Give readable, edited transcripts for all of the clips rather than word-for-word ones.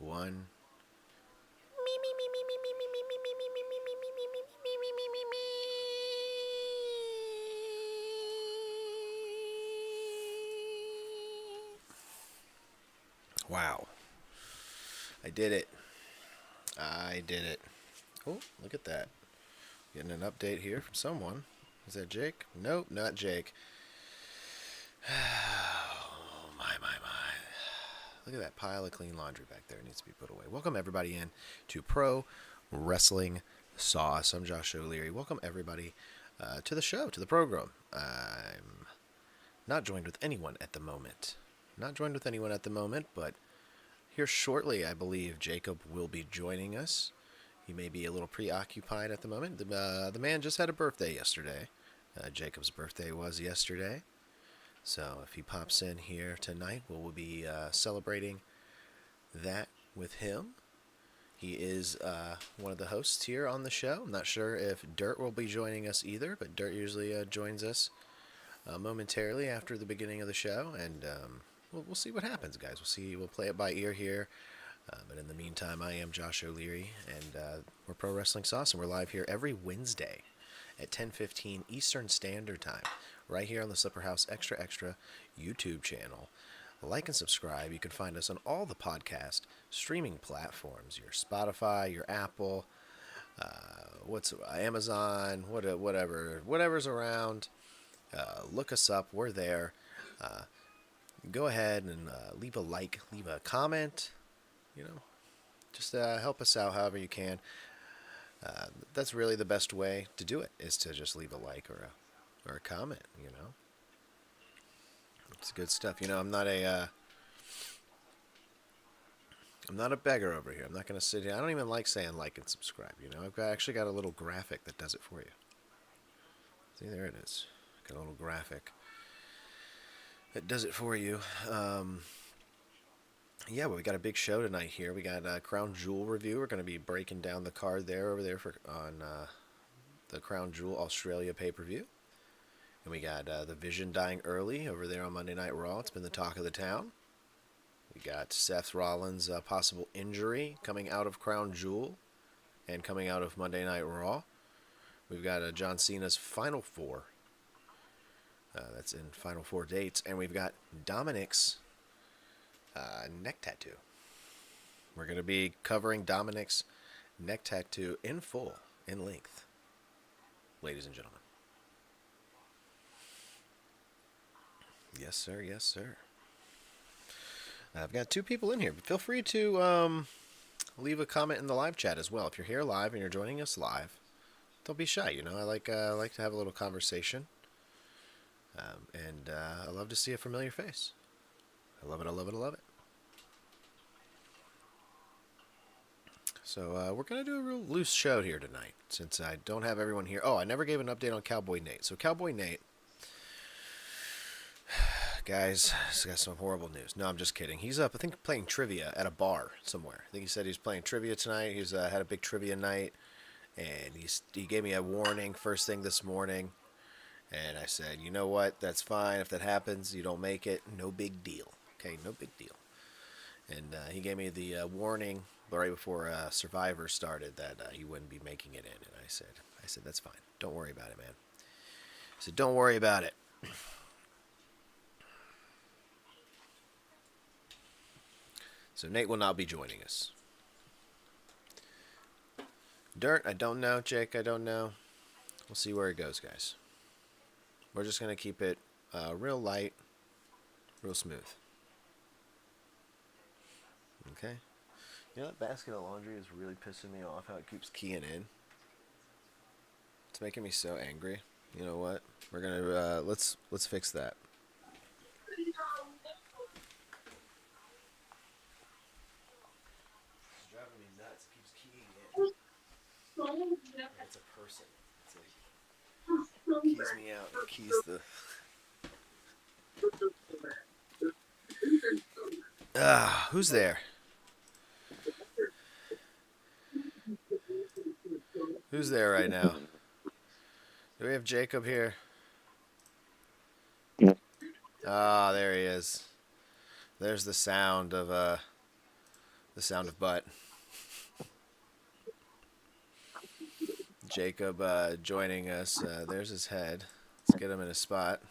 one. Wow. I did it. I did it. Oh, look at that. Getting an update here from someone. Is that Jake? Nope, not Jake. Oh, my. Look at that pile of clean laundry back there. It needs to be put away. Welcome, everybody, in to Pro Wrestling Sauce. I'm Josh O'Leary. Welcome, everybody, to the show, to the program. I'm not joined with anyone at the moment. But here shortly, I believe Jacob will be joining us. He may be a little preoccupied at the moment. The man just had a birthday yesterday. Jacob's birthday was yesterday. So if he pops in here tonight, we'll be celebrating that with him. He is one of the hosts here on the show. I'm not sure if Dirt will be joining us either, but Dirt usually joins us momentarily after the beginning of the show, and we'll see what happens, guys. We'll play it by ear here. But in the meantime, I am Josh O'Leary, and we're Pro Wrestling Sauce, and we're live here every Wednesday at 10:15 Eastern Standard Time, right here on the Slipper House Extra YouTube channel. Like and subscribe. You can find us on all the podcast streaming platforms: your Spotify, your Apple, Amazon, whatever's around. Look us up. We're there. Go ahead and leave a like, leave a comment. Just help us out however you can. That's really the best way to do it, is to just leave a like or a comment. It's good stuff. I'm not a beggar over here. I'm not going to sit here. I don't even like saying like and subscribe. I've actually got a little graphic that does it for you. See, there it is. Got a little graphic that does it for you. Yeah, but we got a big show tonight here. We got a Crown Jewel review. We're going to be breaking down the card over there on the Crown Jewel Australia pay-per-view. And we got the Vision dying early over there on Monday Night Raw. It's been the talk of the town. We got Seth Rollins' possible injury coming out of Crown Jewel and coming out of Monday Night Raw. We've got John Cena's Final Four. That's in Final Four dates. And we've got Dominick's neck tattoo. We're going to be covering Dominick's neck tattoo in full, in length, ladies and gentlemen. Yes, sir. Yes, sir. I've got two people in here, but feel free to leave a comment in the live chat as well. If you're here live and you're joining us live, don't be shy. I like to have a little conversation, and I love to see a familiar face. I love it. So we're going to do a real loose show here tonight, since I don't have everyone here. Oh, I never gave an update on Cowboy Nate. So Cowboy Nate, guys, he's got some horrible news. No, I'm just kidding. He's up, I think, playing trivia at a bar somewhere. I think he said he's playing trivia tonight. He's had a big trivia night, and he gave me a warning first thing this morning. And I said, you know what? That's fine. If that happens, you don't make it. No big deal. Okay, no big deal. And he gave me the warning right before Survivor started that he wouldn't be making it in. And I said, that's fine. Don't worry about it, man. I said, don't worry about it. So Nate will not be joining us. Dirt, I don't know. Jake, I don't know. We'll see where it goes, guys. We're just going to keep it real light, real smooth. Okay? That basket of laundry is really pissing me off how it keeps keying in. It's making me so angry. You know what? We're going to, let's fix that. It's driving me nuts. It keeps keying in. It's a person. Keys me out. It keys the. Who's there? Who's there right now? Do we have Jacob here? There he is. There's the sound of The sound of butt. Jacob joining us. There's his head. Let's get him in his spot.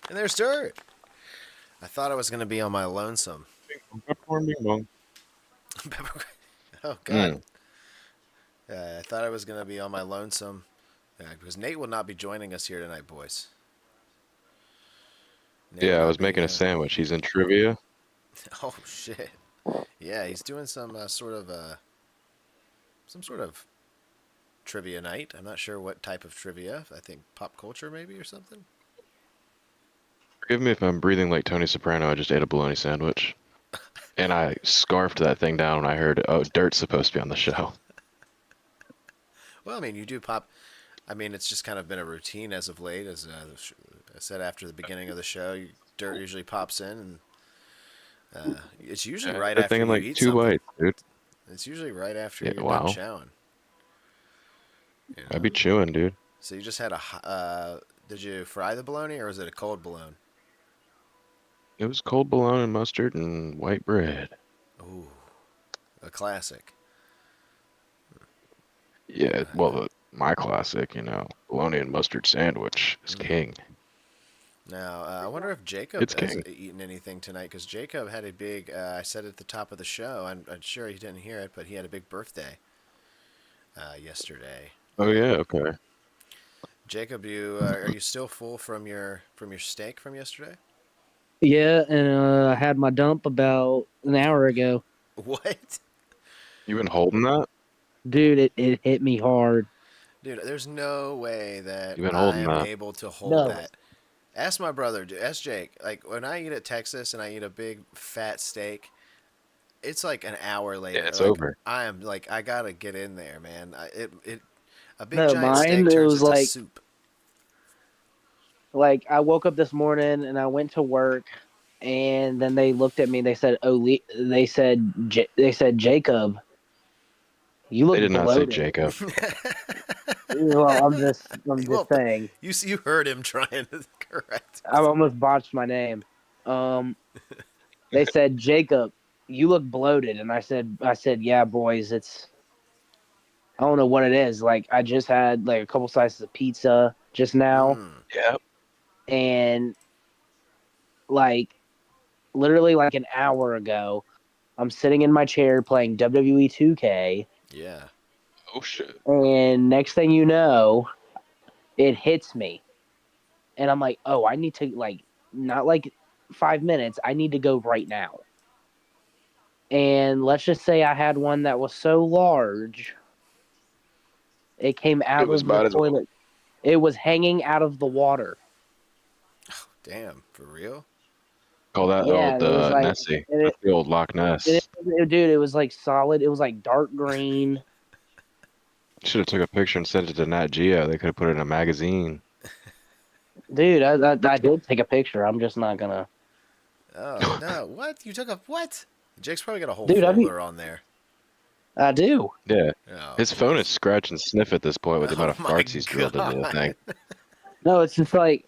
And there's Dirt. I thought I was going to be on my lonesome. Oh, God. Mm. I thought I was going to be on my lonesome. Because Nate will not be joining us here tonight, boys. Nate will Yeah, I not was be. making a sandwich. He's in trivia. Oh, shit. Yeah, he's doing some some sort of trivia night. I'm not sure what type of trivia. I think pop culture maybe or something. Forgive me if I'm breathing like Tony Soprano. I just ate a bologna sandwich. And I scarfed that thing down when I heard, oh, Dirt's supposed to be on the show. Well, I mean, you do pop. I mean, it's just kind of been a routine as of late. As I said after the beginning of the show, Dirt usually pops in, and it's usually Yeah, right that thing after in you like eat 2 bites, something. dude. It's usually right after Yeah, you're done wow. chowing. You I'd know. be chewing, dude. So you just had a. Did you fry the bologna or was it a cold bologna? It was cold bologna and mustard and white bread. Ooh, a classic. Yeah, well, my classic, bologna and mustard sandwich is king. Now, I wonder if Jacob It's has king. eaten anything tonight because Jacob had a big. I said at the top of the show. I'm sure he didn't hear it, but he had a big birthday yesterday. Oh, yeah, okay. Jacob, you are you still full from your steak from yesterday? Yeah, and I had my dump about an hour ago. What? You been holding that? Dude, it hit me hard. Dude, there's no way that You been I holding am that? able to hold No. that. Ask my brother, ask Jake. Like when I eat at Texas and I eat a big fat steak, it's like an hour Yeah, later. it's Like over. I am like I gotta get in there, man. It a big No, giant mine, steak it turns was into like soup. I woke up this morning and I went to work and then they looked at me and they said, "Oh, they said, Jacob, you They look did not say bloated." Jacob. Well, I'm just Well, saying. you heard him trying to correct I us. almost botched my name. Um, they said, "Jacob, you look bloated." And I said, "Yeah, boys, I don't know what it is. Like I just had like a couple slices of pizza just now, Mm, Yeah. and like literally like an hour ago, I'm sitting in my chair playing WWE 2K, yeah. Oh, shit. and next thing you know, it hits me, and I'm like, oh, I need to like not like 5 minutes. I need to go right now. And let's just say I had one that was so large, it came It out was of the might as well toilet. It was hanging out of the water. Damn, for real? call that Yeah, old and it was like, Nessie. and That's the old Loch Ness. dude, it was like solid. It was like dark green. Should have took a picture and sent it to Nat Geo. They could have put it in a magazine. Dude, I did take a picture. I'm just not gonna. Oh no! What you took a what? Jake's probably got a whole Dude, folder on there. I do. Yeah. Oh, His phone is scratch and sniff at this point with the amount oh of my farts he's drilled into the god! thing. No, it's just like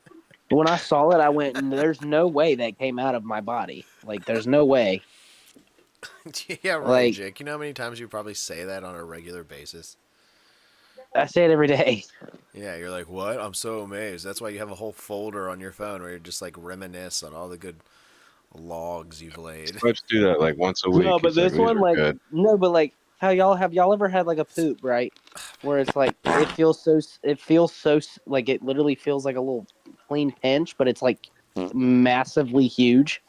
when I saw it, I went, "There's no way that came out of my body. Like, there's no way." Yeah, right, Like, Jake. You know how many times you probably say that on a regular basis? I say it every day. Yeah, you're like, what? I'm so amazed. That's why you have a whole folder on your phone where you're just like reminisce on all the good logs you've laid. Swipes do that like once a No, week. but He's like, this these one, are like, good. no, but like, how y'all have y'all ever had like a poop, right? Where it's like it feels so like it literally feels like a little clean pinch, but it's like massively huge.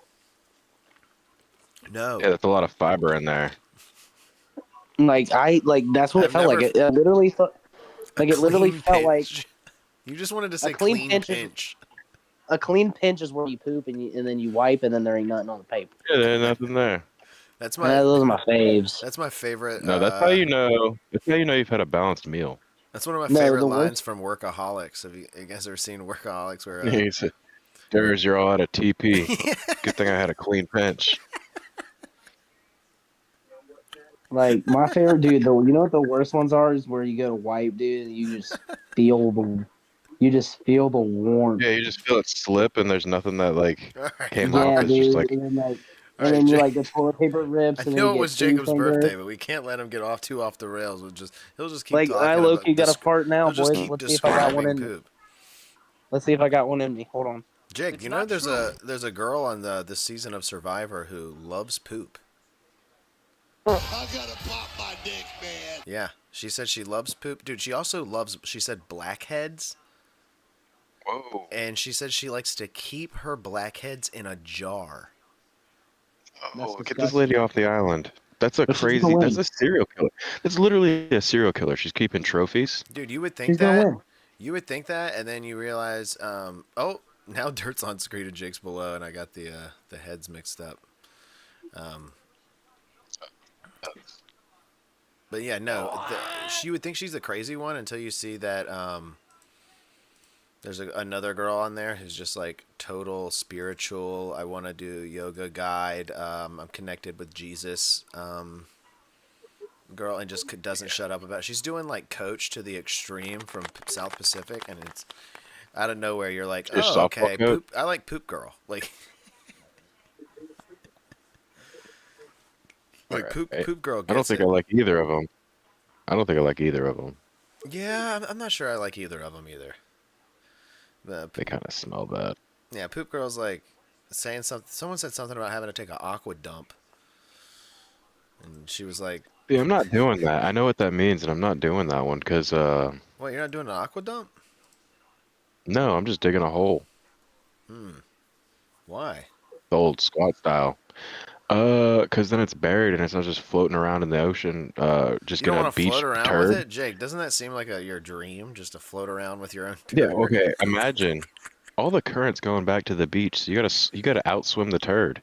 No, Yeah, that's a lot of fiber in there. Like that's what it I've felt like. never It literally felt a like it literally clean felt like pinch. You just wanted to a say clean clean pinch is pinch. a clean pinch is where you poop and then you wipe and then there ain't nothing on the paper. Yeah, there's nothing there. That's And my those are my faves. that's my favorite. No, that's how you know. That's how you know you've had a balanced meal. That's one of my No, favorite the lines worst. from Workaholics. Have you guys ever seen Workaholics? Where He said, "There's you're all out of TP. Good thing I had a clean pinch." Like my favorite, dude. You know what the worst ones are is where you go to wipe, dude, and you just feel You just feel the warmth. Yeah, you just feel it slip, and there's nothing that like All right. came Yeah, off. It's just dude. like And then All and right, then you Jake. like the toilet paper rips, I and then know you it get was two Jacob's finger. birthday, but we can't let him get off too off the rails. He'll just keep Like I talking low about. key got a fart now, He'll just boys. keep Let's see if I got one describing in me. poop. Let's see if I got one in me. Hold on. Jake, It's you know not there's true. a girl on this season of Survivor who loves poop. I gotta pop my dick, man. Yeah, she said she loves poop, dude. She also loves. She said blackheads, whoa. and she said she likes to keep her blackheads in a jar. Oh, That's get this lady off the island. That's a But she's gonna crazy. That's win. a serial killer. That's literally a serial killer. She's keeping trophies. Dude, you would think She's gonna that. win. You would think that, and then you realize, oh, now Dirt's on screen and Jake's below, and I got the heads mixed up. But yeah, no, she would think she's the crazy one until you see that there's another girl on there who's just like total spiritual. I want to do yoga guide. I'm connected with Jesus. Girl, and just doesn't shut up about it. She's doing like Coach to the extreme from South Pacific, and it's out of nowhere. You're like, Fish oh, softball okay, coach? poop. I like Poop Girl. Like Alright. Poop Girl. Gets I don't think it. I like either of them. I don't think I like either of them. Yeah, I'm not sure I like either of them either. They kind of smell bad. Yeah, Poop Girl's like saying something. Someone said something about having to take an aqua dump, and she was like, Yeah, I'm not doing that. I know what that means, and I'm not doing that one because "What? You're not doing an aqua dump? no, I'm just digging a hole, Why? the old squat style. Because then it's buried and it's not just floating around in the ocean. Just You don't gonna want to beach float around turd. with it, Jake? Doesn't that seem like your dream, just to float around with your own turd? Yeah. Okay. Imagine all the currents going back to the beach. So you gotta outswim the turd.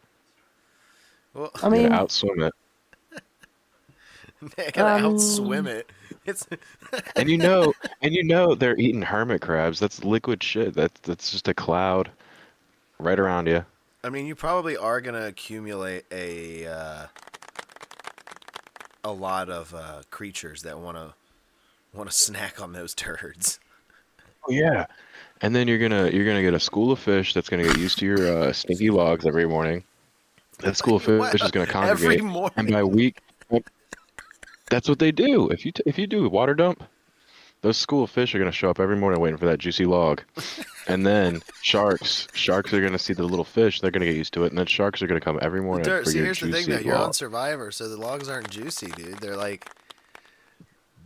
Well, I You mean, gotta outswim it. they gotta outswim it. It's And you know they're eating hermit crabs. That's liquid shit. That's just a cloud right around you. I mean, you probably are gonna accumulate a lot of creatures that wanna snack on those turds. Oh yeah. And then you're gonna get a school of fish that's gonna get used to your stinky logs every morning. That school of What? fish is gonna Every congregate, morning. and by week, that's what they do. If you do a water dump, those school of fish are gonna show up every morning waiting for that juicy log. And then sharks are gonna see the little fish. They're gonna get used to it, and then sharks are gonna come every morning Dirt, for see, your here's the thing, juicy though. You're on log. Survivor, so the logs aren't juicy, dude. You're like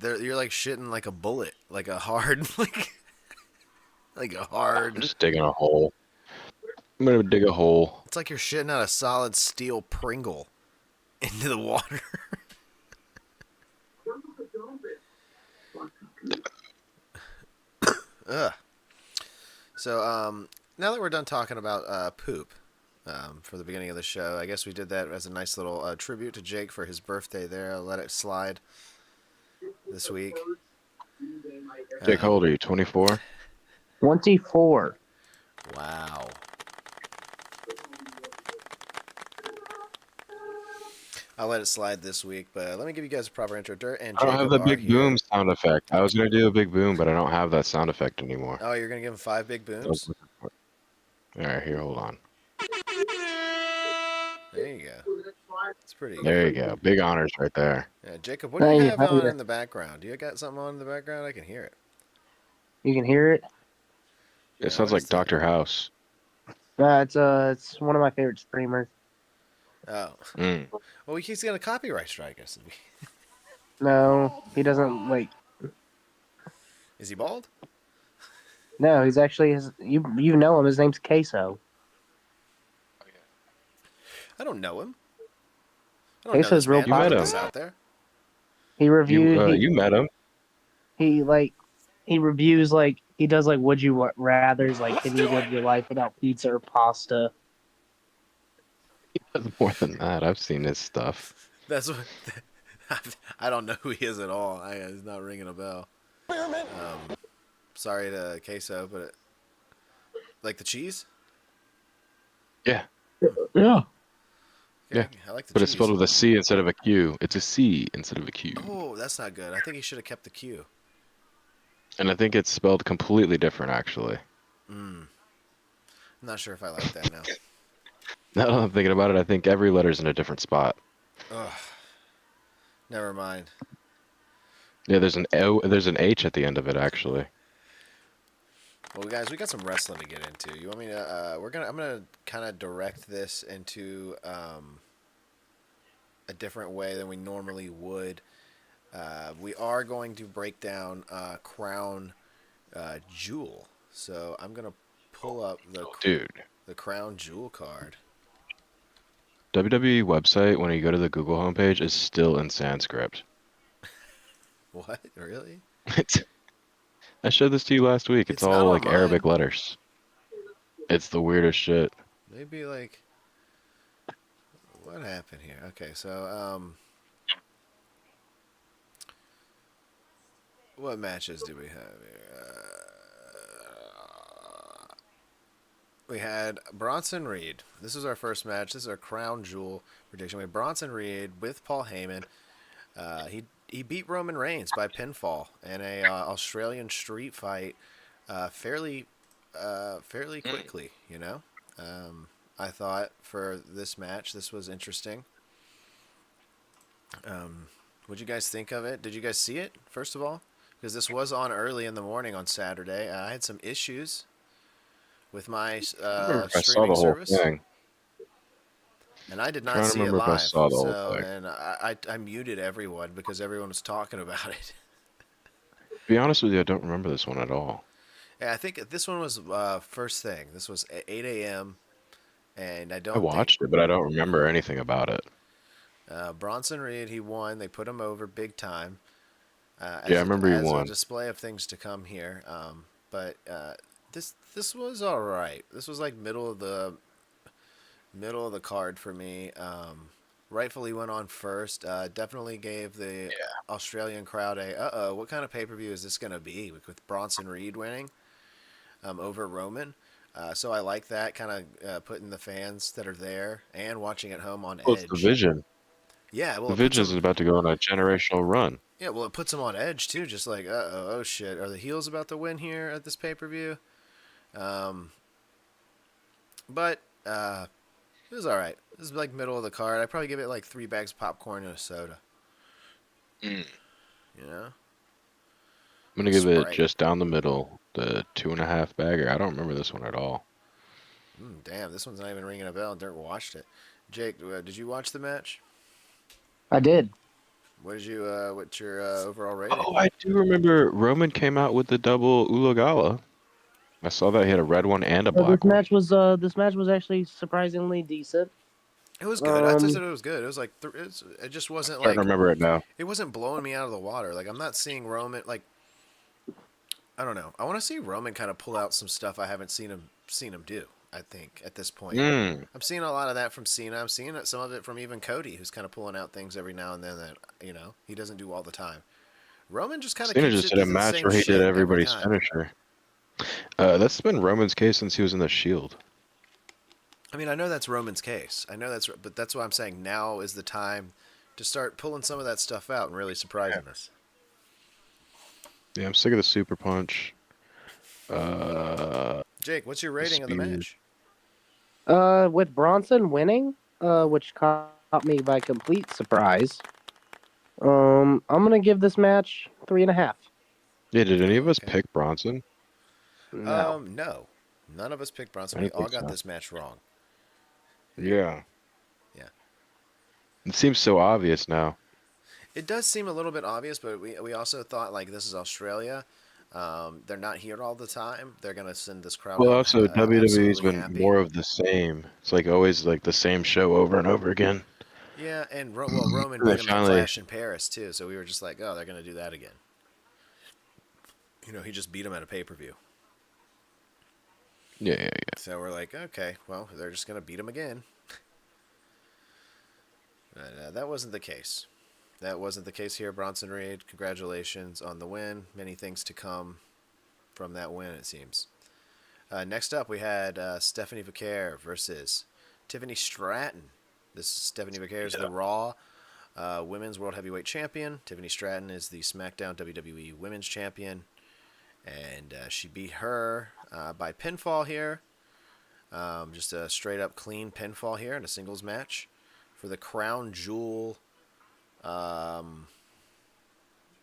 shitting like a bullet, like a hard, like a hard. I'm just digging a hole. I'm gonna dig a hole. It's like you're shitting out a solid steel Pringle into the water. Ugh. So, now that we're done talking about poop for the beginning of the show, I guess we did that as a nice little tribute to Jake for his birthday there. I'll let it slide this week. Jake, how old are you? 24? 24. Wow. I'll let it slide this week, but let me give you guys a proper intro. Dirt and I don't Jacob have the are big here. boom sound effect. I was gonna do a big boom, but I don't have that sound effect anymore. Oh, you're gonna give him 5 big booms? All right, here, hold on. There you go. It's pretty good. There you go. Big honors right there. Yeah, Jacob, what do you Hey, have hi on there. in the background? You got something on in the background? I can hear it. You can hear it. Yeah, It sounds what like is that? Dr. House. It's one of my favorite streamers. Oh. Mm. Well, he's gonna copyright strike us. No, he doesn't like. Is he bald? No, he's actually you know him. His name's Queso. I don't know him. I don't Queso's know this real man. You met Put him. this out there. He reviewed. You met him. he reviews like he does like would you rather's like can you live your life without pizza or pasta? He does more than that. I've seen his stuff. That's what. I don't know who he is at all. He's not ringing a bell. Sorry to Queso, but like the cheese. Yeah. Yeah. Okay, Yeah, I like the but cheese. it's spelled with a C instead of a Q. It's a C instead of a Q. Oh, that's not good. I think he should have kept the Q. And I think it's spelled completely different, actually. I'm not sure if I like that now. Now that I'm thinking about it, I think every letter's in a different spot. Ugh, never mind. Yeah, there's an O, there's an H at the end of it, actually. Well, guys, we got some wrestling to get into. You want me to? I'm gonna kind of direct this into a different way than we normally would. We are going to break down Crown Jewel. So I'm gonna pull up Dude, the Crown Jewel card. WWE website, when you go to the Google homepage, is still in Sanskrit. What? Really? It's, I showed this to you last week. It's It's not all on like Arabic mine. letters. It's the weirdest shit. Maybe like what happened here? Okay, so what matches do we have here? We had Bronson Reed. This is our first match. This is our crown jewel prediction. We had Bronson Reed with Paul Heyman. He beat Roman Reigns by pinfall in a Australian street fight fairly quickly. You know, I thought for this match this was interesting. What'd you guys think of it? Did you guys see it first of all? Because this was on early in the morning on Saturday. I had some issues with my I remember if I saw streaming the whole service, thing. and I did I'm not trying to see it remember if I live. saw the whole So, thing. and I muted everyone because everyone was talking about it. To be honest with you, I don't remember this one at all. Yeah, I think this one was first thing. This was at 8 a.m. and I I don't think watched it, but I don't remember anything about it. Bronson Reed he won. They put him over big time Yeah, I remember he as a won. display of things to come here. But this was all right. This was like middle of the card for me. Rightfully went on first. Definitely gave the Australian crowd a what kind of pay per view is this going to be with Bronson Reed winning over Roman. So I like that kind of putting the fans that are there and watching at home on Well, it's the edge. Vision. Yeah, well The it puts Vision is them. about to go on a generational run. Yeah, well it puts them on edge too. Just like oh shit, are the heels about to win here at this pay per view? Um, but it was all right. This is like middle of the card. I'd probably give it like 3 bags of popcorn and a soda. Mm. You know, I'm gonna give it Sprite. just down the middle, the 2.5 bagger. I don't remember this one at all. Damn, this one's not even ringing a bell. Dirk watched it. Jake, did you watch the match? I did. What did you? What's your overall rating? Oh, I do remember Roman came out with the double Ulagala. I saw that he had a red one and a black one. This match was actually surprisingly decent. It was good. I just Um, said it was good. It was like it just wasn't Starting to like remember it now. it wasn't blowing me out of the water. Like I'm not seeing Roman like I don't know. I want to see Roman kind of pull out some stuff I haven't seen him do. I think at this point, Mm. I'm seeing a lot of that from Cena. I'm seeing some of it from even Cody, who's kind of pulling out things every now and then that he doesn't do all the time. Roman just kind of Cena keeps just it did to a the match same where he did shit every everybody's time. finisher. That's been Roman's case since he was in the Shield. I mean, I know that's Roman's case. I know but that's why I'm saying now is the time to start pulling some of that stuff out and really surprising us. Yeah, I'm sick of the super punch. Uh, Jake, what's your rating of the spear. match? with Bronson winning, which caught me by complete surprise. I'm gonna give this match 3.5. Yeah, did any of us Okay. pick Bronson? No. No, none of us picked Bronson. I We didn't all think got so. this match wrong. Yeah. Yeah. It seems so obvious now. It does seem a little bit obvious, but we also thought like this is Australia. They're not here all the time. They're gonna send this crowd Well, home also WWE's absolutely been happy. more of the same. It's like always like the same show over and over again. Yeah, and Roman And they beat him at finally, Clash in Paris too, so we were just like, oh, they're gonna do that again. He just beat him at a pay per view. yeah. So we're like, okay, well, they're just gonna beat him again. But that wasn't the case. That wasn't the case here, Bronson Reed. Congratulations on the win. Many things to come from that win, it seems. Next up, we had Stephanie Vicaire versus Tiffany Stratton. This is Stephanie Vicaire is the Raw Women's World Heavyweight Champion. Tiffany Stratton is the SmackDown WWE Women's Champion. and she beat her by pinfall here. Just a straight up clean pinfall here in a singles match for the Crown Jewel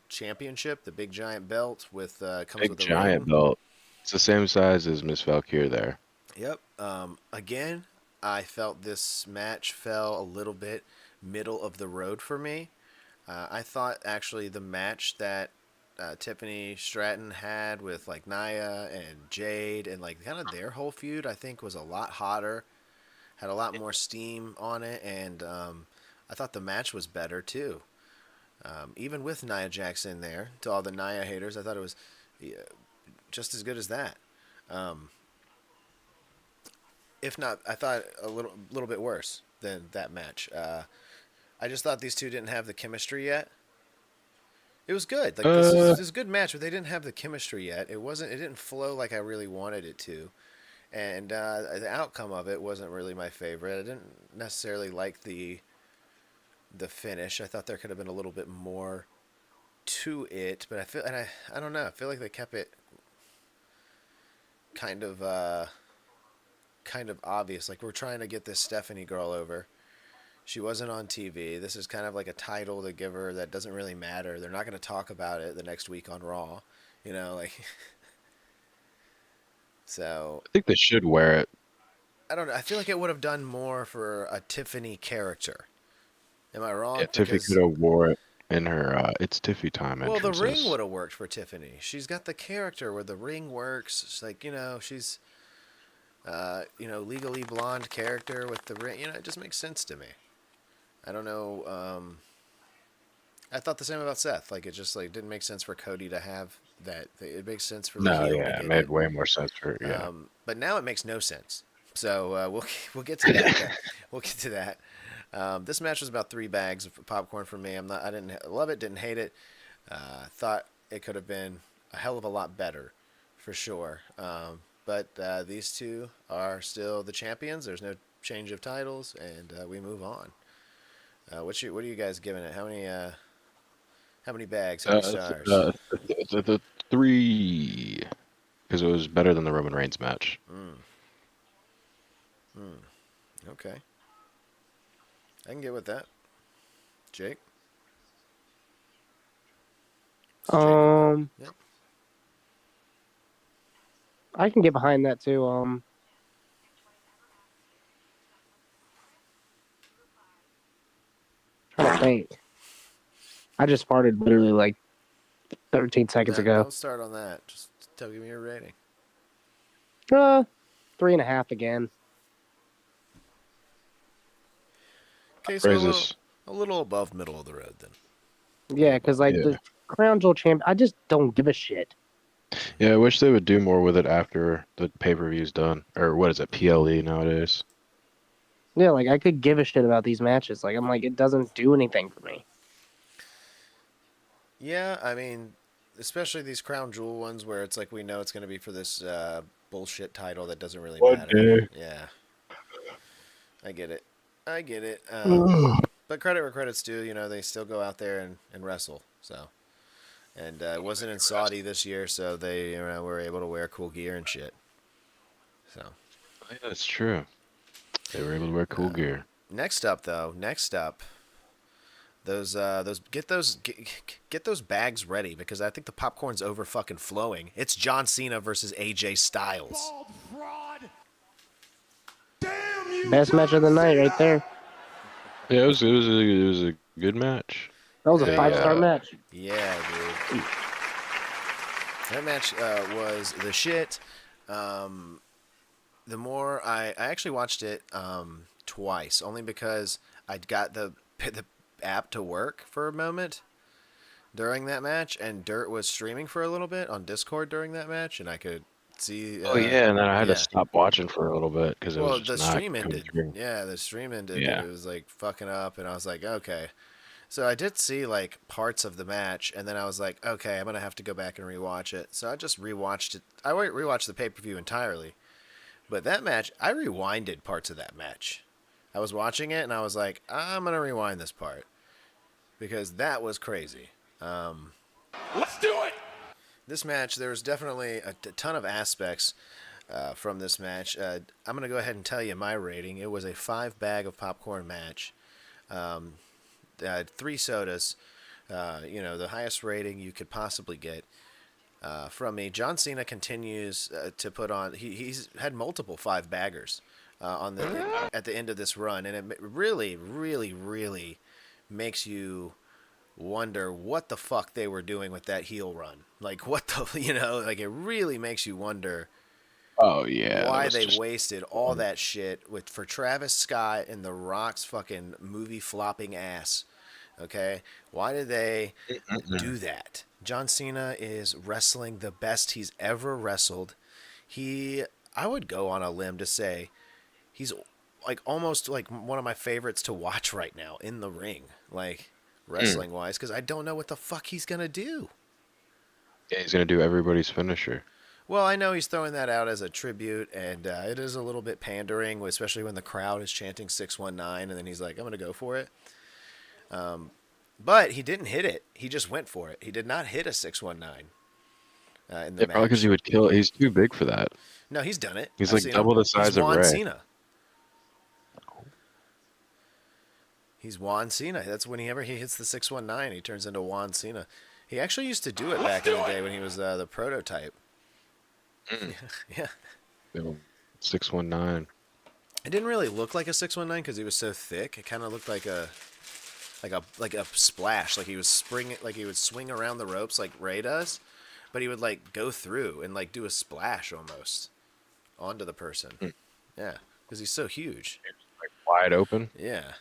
championship, the big giant belt with comes Big with a giant ring. belt. It's the same size as Miss Valkyrie there. Yep. Again, I felt this match fell a little bit middle of the road for me. I thought actually the match that Tiffany Stratton had with like Nia and Jade and like kind of their whole feud, I think was a lot hotter, had a lot more steam on it, and I thought the match was better too. Even with Nia Jax in there, to all the Nia haters, I thought it was just as good as that. If not, I thought a little bit worse than that match. I just thought these two didn't have the chemistry yet. It was good. Like this is a good match, but they didn't have the chemistry yet. It wasn't. It didn't flow like I really wanted it to, and the outcome of it wasn't really my favorite. I didn't necessarily like the finish. I thought there could have been a little bit more to it, but I don't know. I feel like they kept it kind of obvious. Like we're trying to get this Stephanie girl over. She wasn't on TV. This is kind of like a title to give her that doesn't really matter. They're not going to talk about it the next week on Raw. You know, like so I think they should wear it. I don't know. I feel like it would have done more for a Tiffany character. Am I wrong? Yeah, Tiffy Because could have wore it in her "It's Tiffy Time" well, the ring entrances. would have worked for Tiffany. She's got the character where the ring works. It's like she's legally blonde character with the ring. It just makes sense to me. I don't know. I thought the same about Seth. Like it just like didn't make sense for Cody to have that. It makes sense for the No, heel to yeah, it get made it. way more sense for But now it makes no sense. So we'll get to that. We'll get to that. This match was about 3 bags of popcorn for me. I didn't love it, didn't hate it. Thought it could have been a hell of a lot better, for sure. But these two are still the champions. There's no change of titles, and we move on. What are you guys giving it? How many bags? How many stars? The 3, because it was better than the Roman Reigns match. Okay, I can get with that. Jake. Yep. I can get behind that too. Trying to think. I just farted literally like 13 seconds ago. Don't start on that. Just give me your rating. 3.5 again. Okay, so Praises. a little above middle of the road then. Yeah, because the Crown Jewel champ, I just don't give a shit. Yeah, I wish they would do more with it after the pay-per-view's done. Or what is it, PLE nowadays? Yeah, like I could give a shit about these matches. Like I'm like, it doesn't do anything for me. Yeah, I mean, especially these Crown Jewel ones where it's like we know it's going to be for this bullshit title that doesn't really matter. Yeah, I get it. But credit where credit's due. They still go out there and wrestle. So, and it wasn't in Saudi this year, so they were able to wear cool gear and shit. So, Yeah, that's true. They were able to wear cool gear. Next up, those get those bags ready because I think the popcorn's over fucking flowing. It's John Cena versus AJ Styles. Damn you, Best match of the night right there. Yeah, it was a good match. That was a Hey, 5-star match. Yeah, dude. That match was the shit. The more I actually watched it twice, only because I got the app to work for a moment during that match, and Dirt was streaming for a little bit on Discord during that match, and I could see. Oh yeah, and then I had to stop watching for a little bit because it was just the not stream coming ended. through. Yeah, the stream ended. Yeah. And it was like fucking up, and I was like, okay. So I did see like parts of the match, and then I was like, okay, I'm gonna have to go back and rewatch it. So I just rewatched it. I rewatched the pay-per-view entirely, but that match, I rewinded parts of that match. I was watching it, and I was like, I'm gonna rewind this part because that was crazy. Let's do it. this match, there was definitely a ton of aspects from this match. I'm going to go ahead and tell you my rating. It was a 5 bag of popcorn match. 3 sodas. The highest rating you could possibly get from me. John Cena continues to put on. He's had multiple 5 baggers at the end of this run, and it really, really, really makes you wonder what the fuck they were doing with that heel run. Like what the like it really makes you wonder Oh yeah, that why was they just wasted all that shit for Travis Scott and The Rock's fucking movie flopping ass. Okay, why did they do that? John Cena is wrestling the best he's ever wrestled. I would go on a limb to say he's like almost like one of my favorites to watch right now in the ring, like wrestling wise, because I don't know what the fuck he's gonna do. yeah, he's gonna do everybody's finisher. Well, I know he's throwing that out as a tribute, and it is a little bit pandering, especially when the crowd is chanting 619, and then he's like, I'm going to go for it. But he didn't hit it. He just went for it. He did not hit a 619 in the Yeah, probably because match. he would kill. He's too big for that. No, he's done it. He's I've like seen double him. the size He's of Juan Ray. Cena. He's Juan Cena. That's whenever he hits the 619, he turns into Juan Cena. He actually used to do it back in the day when he was the prototype. Yeah. 619. It didn't really look like a 619 because he was so thick. It kind of looked like a splash, like he would swing around the ropes like Ray does, but he would like go through and like do a splash almost onto the person. Yeah, because he's so huge. Like wide open. Yeah.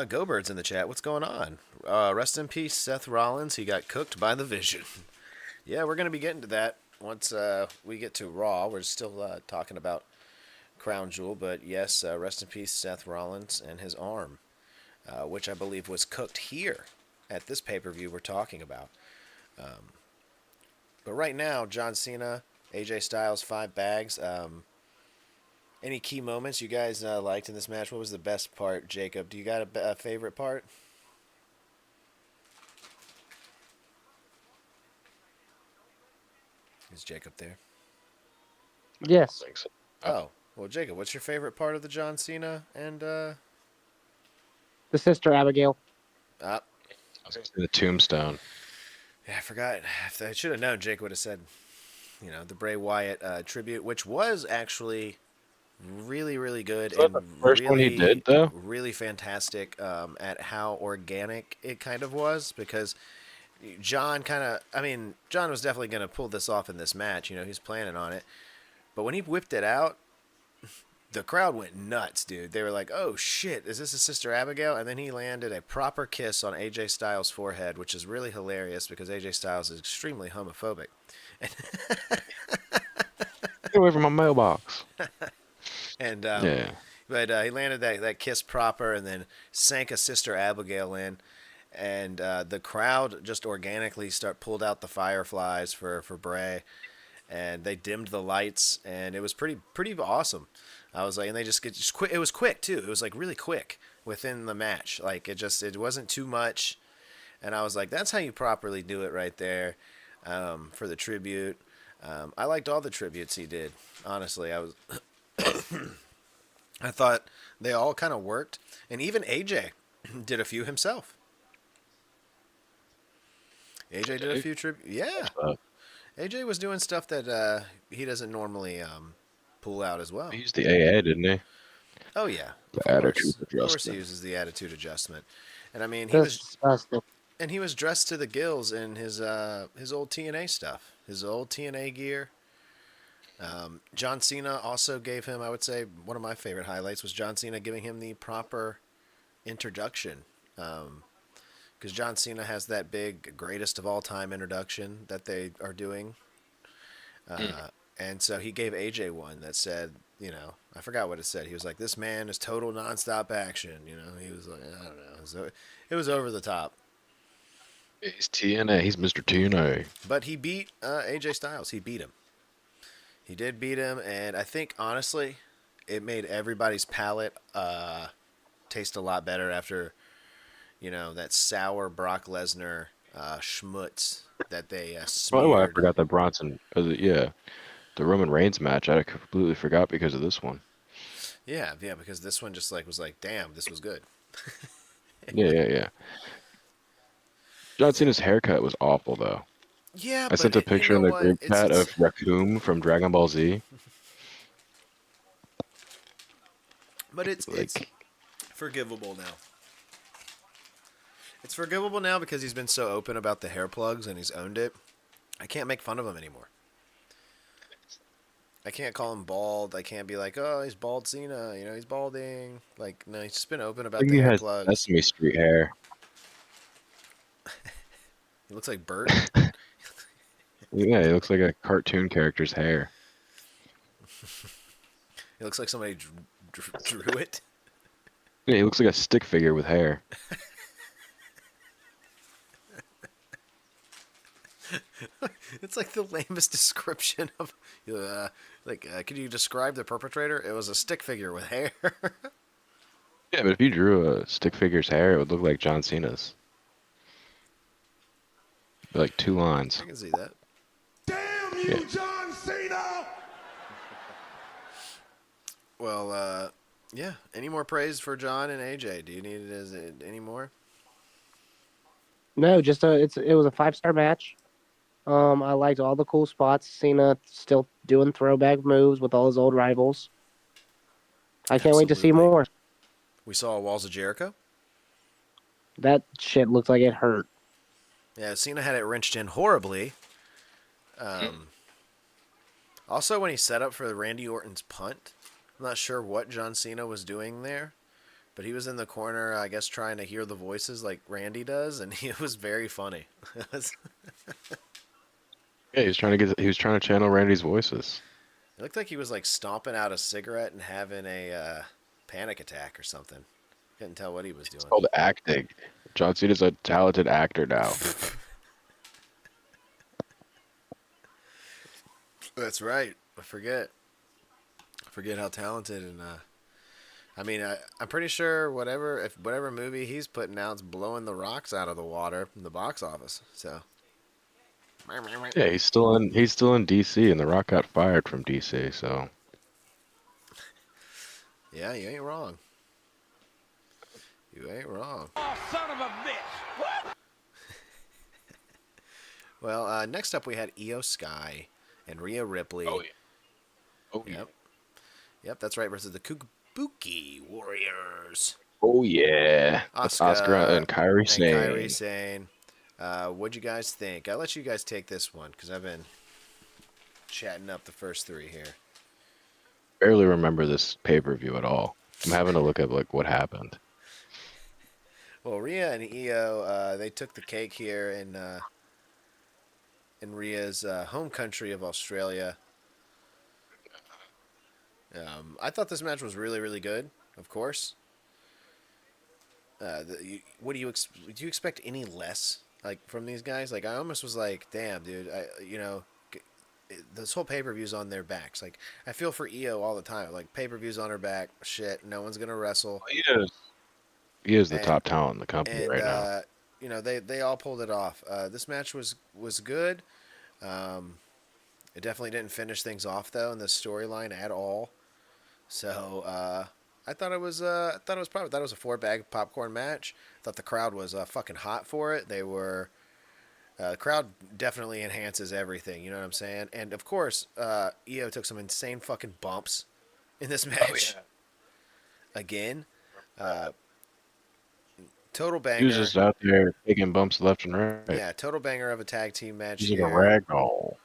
Go Birds in the chat. What's going on? Rest in peace, Seth Rollins. He got cooked by the Vision. Yeah, we're gonna be getting to that once we get to Raw. We're still talking about Crown Jewel, but yes, rest in peace, Seth Rollins and his arm, which I believe was cooked here at this pay-per-view we're talking about. But right now, John Cena, AJ Styles, 5 bags. Any key moments you guys liked in this match? What was the best part, Jacob? Do you got a favorite part? Is Jacob there? Yes. Thanks. Oh, well, Jacob, what's your favorite part of the John Cena and The sister Abigail. I was gonna say the tombstone. Yeah, I forgot. If I should have known, Jake would have said, the Bray Wyatt tribute, which was actually really, really good. Was that And the first one he did, though? Really fantastic at how organic it kind of was, because John was definitely going to pull this off in this match. He's planning on it. But when he whipped it out, the crowd went nuts, dude. They were like, oh, shit, is this his sister Abigail? And then he landed a proper kiss on AJ Styles' forehead, which is really hilarious because AJ Styles is extremely homophobic. Get away from my mailbox. And Yeah. But he landed that kiss proper and then sank a sister Abigail in. And the crowd just organically pulled out the fireflies for Bray. And they dimmed the lights, and it was pretty awesome. I was like, and they just quick. It was quick too. It was like really quick within the match. Like it wasn't too much. And I was like, that's how you properly do it right there for the tribute. I liked all the tributes he did. Honestly, I thought they all kind of worked, and even AJ did a few himself. AJ did a few tributes. Yeah. AJ was doing stuff that he doesn't normally pull out as well. He used the AA, didn't he? Oh yeah, The of course. attitude Of course, he adjustment. uses the attitude adjustment, and I mean That's disgusting. he was dressed to the gills in his old TNA stuff, his old TNA gear. John Cena also gave him, I would say, one of my favorite highlights was John Cena giving him the proper introduction. Because John Cena has that big greatest of all time introduction that they are doing. And so he gave AJ one that said, I forgot what it said. He was like, this man is total nonstop action. He was like, I don't know. So it was over the top. He's TNA. He's Mr. TNA. But he beat AJ Styles. He beat him. He did beat him. And I think, honestly, it made everybody's palate taste a lot better after, that sour Brock Lesnar schmutz that they Probably why I smeared. forgot that Bronson. Yeah, the Roman Reigns match. I completely forgot because of this one. Yeah, yeah, because this one just like was like, damn, this was good. Yeah, yeah, yeah. John Cena's haircut was awful though. Yeah, I but sent a you picture know in the what? group chat of Raccoon from Dragon Ball Z. It's Like, forgivable now. It's forgivable now because he's been so open about the hair plugs and he's owned it. I can't make fun of him anymore. I can't call him bald. I can't be like, oh, he's bald Cena. You know, he's balding. Like, no, he's just been open about like the he hair has plugs. Sesame Street hair. He looks like Bert. Yeah, he looks like a cartoon character's hair. He looks like somebody drew it. Yeah, he looks like a stick figure with hair. It's like the lamest description of, could you describe the perpetrator? It was a stick figure with hair. Yeah, but if you drew a stick figure's hair, it would look like John Cena's. Like two lines. I can see that. Damn Yeah. you, John Cena! Well, yeah. Any more praise for John and AJ? Do you need any more? No, just it was a 5-star match. I liked all the cool spots. Cena still doing throwback moves with all his old rivals. I can't wait to see Absolutely. more. We saw Walls of Jericho. That shit looked like it hurt. Yeah, Cena had it wrenched in horribly. Also, when he set up for Randy Orton's punt, I'm not sure what John Cena was doing there, but he was in the corner, I guess, trying to hear the voices like Randy does, and it was very funny. It Yeah, he was trying to channel Randy's voices. looked like he was like stomping out a cigarette and having a panic attack or something. Couldn't tell what he was It's doing. called acting. John Cena's a talented actor now. That's right. I forget how talented and I mean, I'm pretty sure whatever movie he's putting out is blowing the rocks out of the water in the box office. So Yeah, he's still in DC, and The Rock got fired from DC. So yeah, you ain't wrong. You ain't wrong. Oh, son of a bitch! What? Well, next up we had Io Sky and Rhea Ripley. oh yeah, oh yeah, Yep, yep, that's right. Versus the Kabuki Warriors. oh yeah. That's Oscar and Kyrie and Kyrie Sane. Sane. What'd you guys think? I'll let you guys take this one because I've been chatting up the first three here. Barely remember this pay-per-view at all. I'm having to look at like what happened. Well, Rhea and Io, they took the cake here in Rhea's home country of Australia. I thought this match was really, really good. Of course. What do you expect any less like from these guys? Like I almost was like, damn, dude. This whole pay per view's on their backs. Like I feel for Io all the time. Like pay per view's on her back. Shit, no one's gonna wrestle. He is the And top talent in the company and right now. they all pulled it off. This match was good. Um, it definitely didn't finish things off though in the storyline at all. So I thought it was a 4 bag popcorn match. I thought the crowd was fucking hot for it. They were. The crowd definitely enhances everything. You know what I'm saying? And of course, Io took some insane fucking bumps in this match. Again. Uh, Total He was banger. just out there taking bumps left and right. Yeah, total banger of a tag team match He's like a here. rag doll.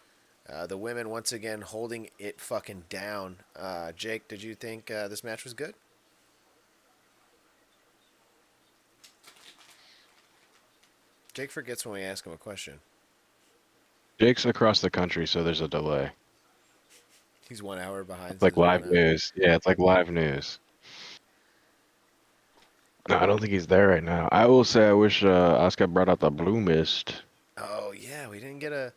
The women once again holding it fucking down. Jake, did you think this match was good? Jake forgets when we ask him a question. Jake's across the country, so there's a delay. He's 1 hour behind. It's like live news. Yeah, it's like live news. No, I don't think he's there right now. I will say I wish Oscar brought out the blue mist. Oh yeah, we didn't get a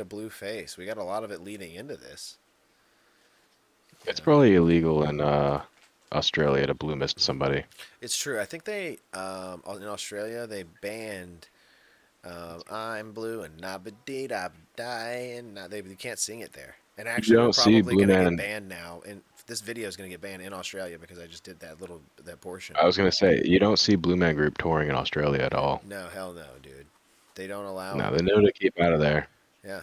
blue face. We got a lot of it leading into this. It's probably illegal in Australia to blue mist somebody. It's true. I think they in Australia they banned I'm blue and nabba da die, and they can't sing it there. And You actually, we're don't see probably Blue gonna get Man. banned now. And this video is gonna get banned in Australia because I just did that portion. I was gonna say you don't see Blue Man Group touring in Australia at all. No, hell no, dude. They don't allow No, it. they know to keep out of there. Yeah,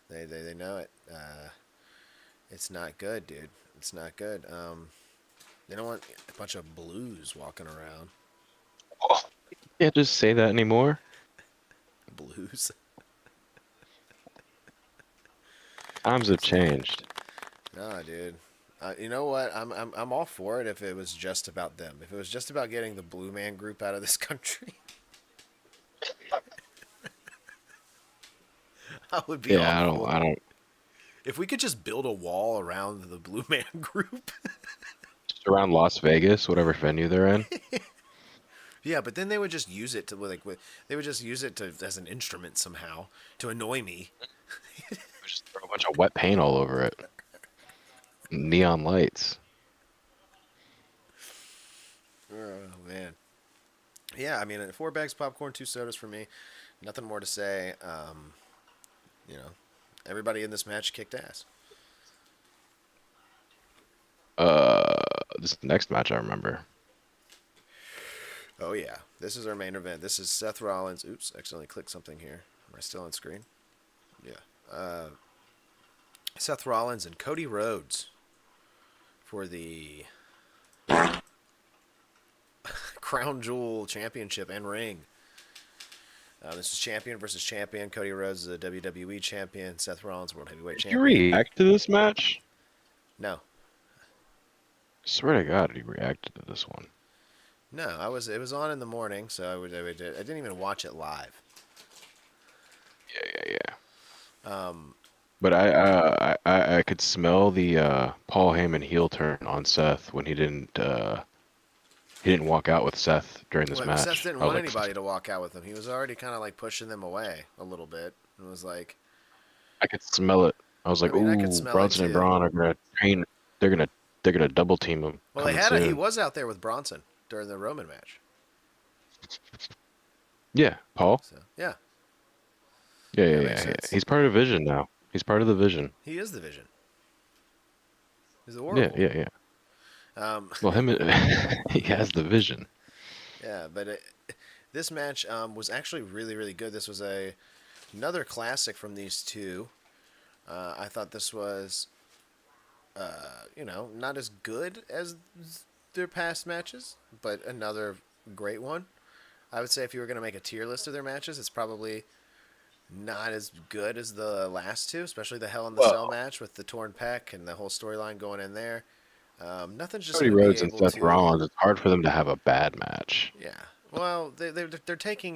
they know it. It's not good, dude. It's not good. They don't want a bunch of blues walking around. Oh, you can't just say that anymore. Blues. Times have changed. No, dude. You know what? I'm all for it if it was just about them. If it was just about getting the Blue Man Group out of this country, I would be Yeah, all I don't. for I it. don't. If we could just build a wall around the Blue Man Group. Just around Las Vegas, whatever venue they're in. Yeah, but then they would just use it to they would just use it to as an instrument somehow to annoy me. Just throw a bunch of wet paint all over it. Neon lights. Oh man. Yeah, I mean, 4 bags of popcorn, 2 sodas for me. Nothing more to say. You know, everybody in this match kicked ass. This next match I remember. Oh yeah, this is our main event. This is Seth Rollins. Oops, accidentally clicked something here. Am I still on screen? Yeah. Seth Rollins and Cody Rhodes for the Crown Jewel Championship and ring. This is champion versus champion. Cody Rhodes is a WWE champion. Seth Rollins, World Heavyweight Did you Champion. react to this match? No, Swear to God, he reacted to this one. no, It was on in the morning, so I didn't even watch it live. Yeah. Um, But I could smell the Paul Heyman heel turn on Seth when he didn't walk out with Seth during this well, match. Seth didn't I was want like, anybody to walk out with him. He was already kind of like pushing them away a little bit. It was like, I could smell it. I was like, I could ooh, smell it Bronson and too. Braun are gonna train. They're gonna double team him. Well, coming he soon. was out there with Bronson during the Roman match. Yeah, Paul. So yeah, Yeah. makes sense. He's part of Vision now. He's part of the Vision. he is the Vision. He's the Oracle. Yeah. Well, he has the Vision. Yeah, but this match was actually really, really good. This was another classic from these two. I thought this was, not as good as their past matches, but another great one. I would say if you were going to make a tier list of their matches, it's probably not as good as the last two, especially the Hell in the Cell match with the torn pec and the whole storyline going in there. Nothing's just Cody going to be Rhodes and able Seth to. Rollins. It's hard for them to have a bad match. Yeah. Well, they're taking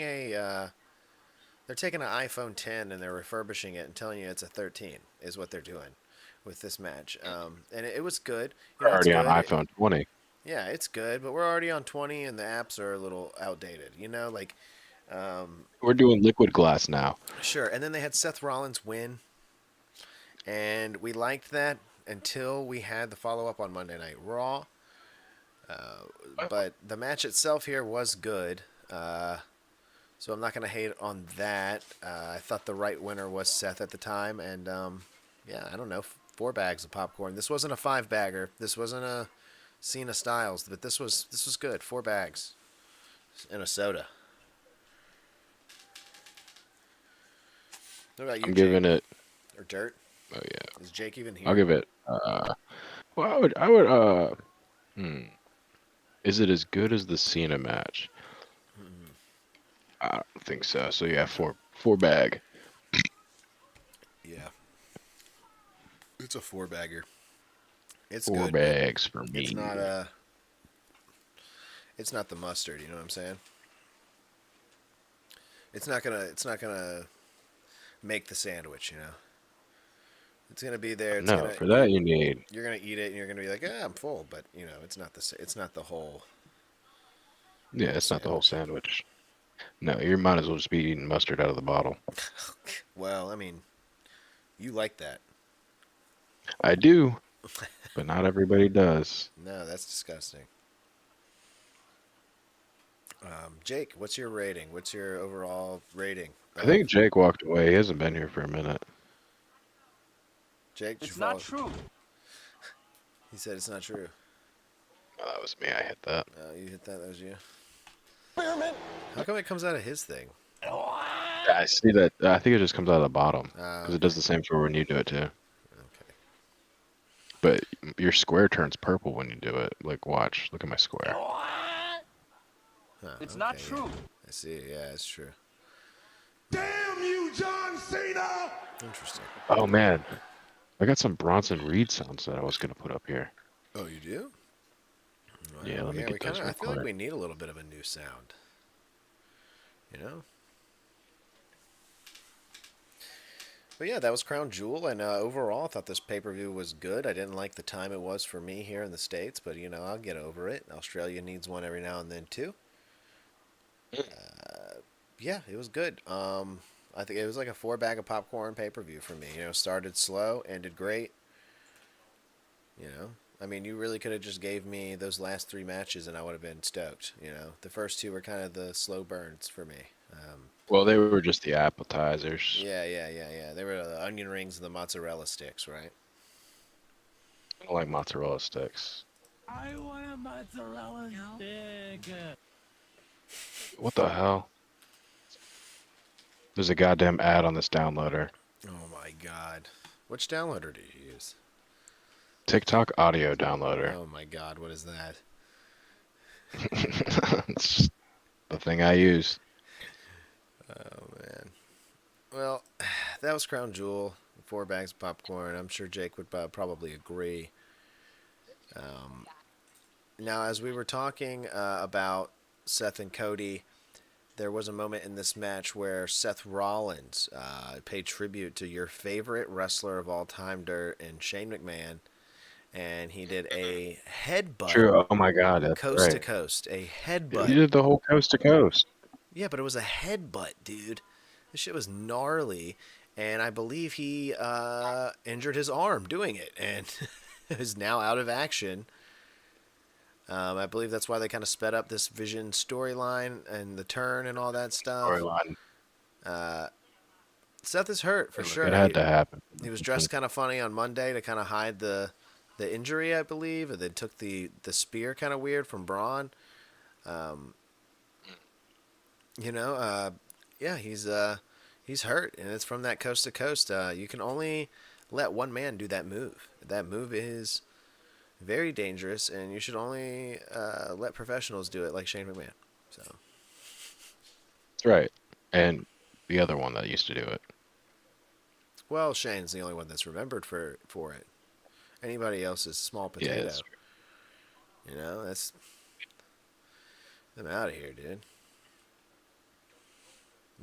they're taking an iPhone 10 and they're refurbishing it and telling you it's a 13 is what they're doing with this match. And it was good. We're It's already on good. iPhone 20. Yeah, it's good, but we're already on 20 and the apps are a little outdated. We're doing liquid glass now. Sure. And then they had Seth Rollins win, and we liked that until we had the follow up on Monday Night Raw. But the match itself here was good. So I'm not going to hate on that. I thought the right winner was Seth at the time. And, I don't know, 4 bags of popcorn. This wasn't a 5-bagger. This wasn't a Cena Styles. But this was good. 4 bags and a soda. What about you, I'm Jake? giving it. Or Dirt? Oh yeah. Is Jake even here? I'll give it. Well, I would. Is it as good as the Cena match? I don't think so. So yeah, four bag. Yeah. It's a 4-bagger. It's 4 good. bags for me. It's not the mustard, you know what I'm saying? It's not gonna make the sandwich, you know. It's gonna be there. No, for that you need. You're gonna eat it, and you're gonna be like, I'm full, but it's not the whole. Yeah, it's not the whole sandwich. No, you might as well just be eating mustard out of the bottle. Well, I mean, you like that. I do, but not everybody does. No, that's disgusting. Jake, what's your rating? What's your overall rating? I think Jake walked away. He hasn't been here for a minute. Jake, did you It's not follow? true. He said it's not true. Oh, that was me. I hit that. You hit that. That was you. How come it comes out of his thing? Yeah, I see that. I think it just comes out of the bottom because it does the same for when you do it too. Okay. But your square turns purple when you do it. Like, watch. Look at my square. Huh, It's not okay, true. yeah. I see. Yeah, it's true. Damn you, John Cena! Interesting. Oh man, I got some Bronson Reed sounds that I was gonna put up here. Oh, you do? Wow. Yeah, let me we get those kind of. real I feel like quick. we need a little bit of a new sound. You know. But yeah, that was Crown Jewel, and overall, I thought this pay-per-view was good. I didn't like the time it was for me here in the States, but I'll get over it. Australia needs one every now and then too. Yeah, it was good. I think it was like a 4 bag of popcorn pay-per-view for me. Started slow, ended great. I mean, you really could have just gave me those last 3 matches, and I would have been stoked. The first 2 were kind of the slow burns for me. Well, they were just the appetizers. Yeah. They were the onion rings and the mozzarella sticks, right? I don't like mozzarella sticks. I want a mozzarella stick. What the hell? There's a goddamn ad on this downloader. Oh my god. Which downloader did you use? TikTok audio downloader. Oh my god, what is that? It's just the thing I use. Oh man. Well, that was Crown Jewel. 4 bags of popcorn. I'm sure Jake would probably agree. Now, as we were talking about Seth and Cody, there was a moment in this match where Seth Rollins paid tribute to your favorite wrestler of all time, Dirt, and Shane McMahon, and he did a headbutt. True. Oh my god, that's coast right. to coast. A You headbutt. did the whole coast to coast. Yeah, but it was a headbutt, dude. This shit was gnarly, and I believe he injured his arm doing it, and is now out of action. I believe that's why they kind of sped up this Vision storyline and the turn and all that stuff. Storyline. Seth is hurt for sure. It had to happen. He was dressed kind of funny on Monday to kind of hide the injury, I believe, and then took the spear kind of weird from Braun. Yeah, he's hurt, and it's from that coast to coast. You can only let one man do that move. That move is very dangerous, and you should only let professionals do it, like Shane McMahon. So That's right. And the other one that used to do it. well, Shane's the only one that's remembered for it. Anybody else is small potato. Yeah, that's true. That's I'm out of here, dude.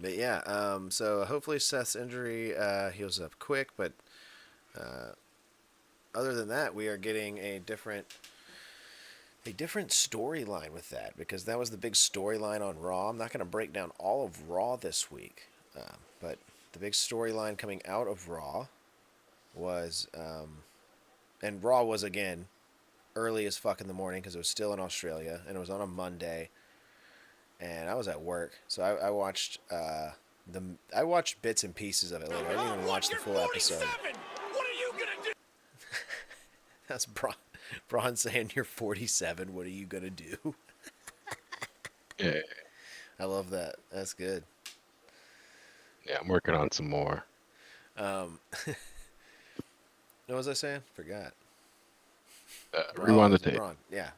But yeah, so hopefully Seth's injury heals up quick. But other than that, we are getting a different storyline with that, because that was the big storyline on Raw. I'm not going to break down all of Raw this week, but the big storyline coming out of Raw was, and Raw was again early as fuck in the morning because it was still in Australia and it was on a Monday. And I was at work, so I watched I watched bits and pieces of it later. I didn't even watch the full episode. What are you gonna do? That's Braun saying, "You're 47. What are you gonna do?" Yeah. I love that. That's good. Yeah, I'm working on some more. What was I saying? Forgot. Rewind the tape. Braun. Yeah.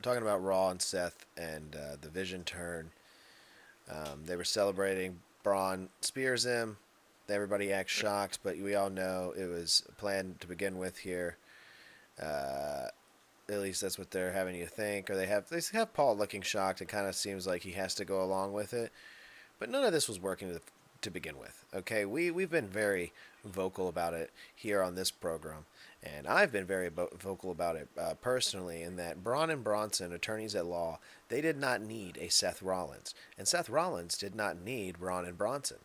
Talking about Raw and Seth and the Vision turn. They were celebrating. Braun spears him. Everybody acts shocked, but we all know it was planned to begin with here. At least that's what they're having you think. Or they have Paul looking shocked. It kind of seems like he has to go along with it. But none of this was working to begin with. Okay, we've been very vocal about it here on this program. And I've been very vocal about it personally, in that Braun and Bronson, attorneys at law, they did not need a Seth Rollins. And Seth Rollins did not need Braun and Bronson.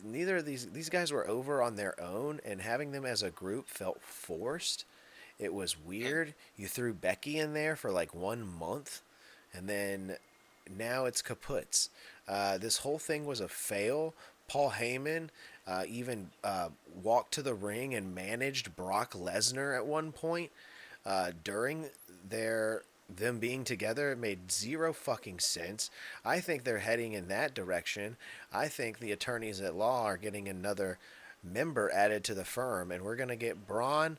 Neither of these guys were over on their own, and having them as a group felt forced. It was weird. You threw Becky in there for like 1 month, and then now it's kaputs. This whole thing was a fail. Paul Heyman even walked to the ring and managed Brock Lesnar at one point during them being together. It made zero fucking sense. I think they're heading in that direction. I think the attorneys at law are getting another member added to the firm, and we're gonna get Bronson,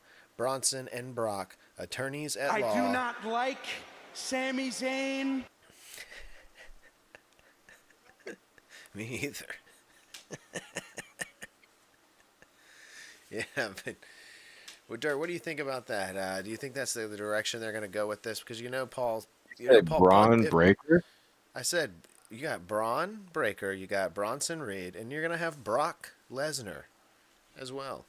and Brock, attorneys at law. I do not like Sami Zayn. Me either. Yeah, but well, Dirt, what do you think about that? Do you think that's the direction they're going to go with this? Because Paul, Braun Breaker. I said you got Braun Breaker, you got Bronson Reed, and you're going to have Brock Lesnar as well.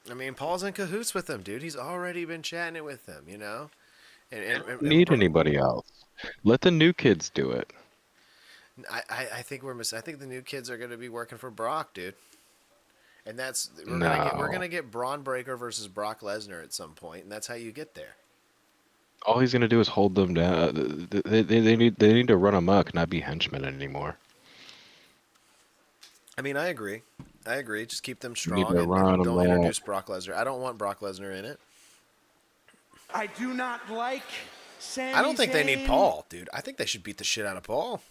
I mean, Paul's in cahoots with them, dude. He's already been chatting it with them, And Need anybody else? Let the new kids do it. I think I think the new kids are going to be working for Brock, dude. And we're gonna get Braun Breaker versus Brock Lesnar at some point, and that's how you get there. All he's gonna do is hold them down. They need to run amok, not be henchmen anymore. I mean, I agree. Just keep them Need strong to and run don't amok. introduce Brock Lesnar. I don't want Brock Lesnar in it. I do not like Sami Zayn. I don't think they need Paul, dude. I think they should beat the shit out of Paul.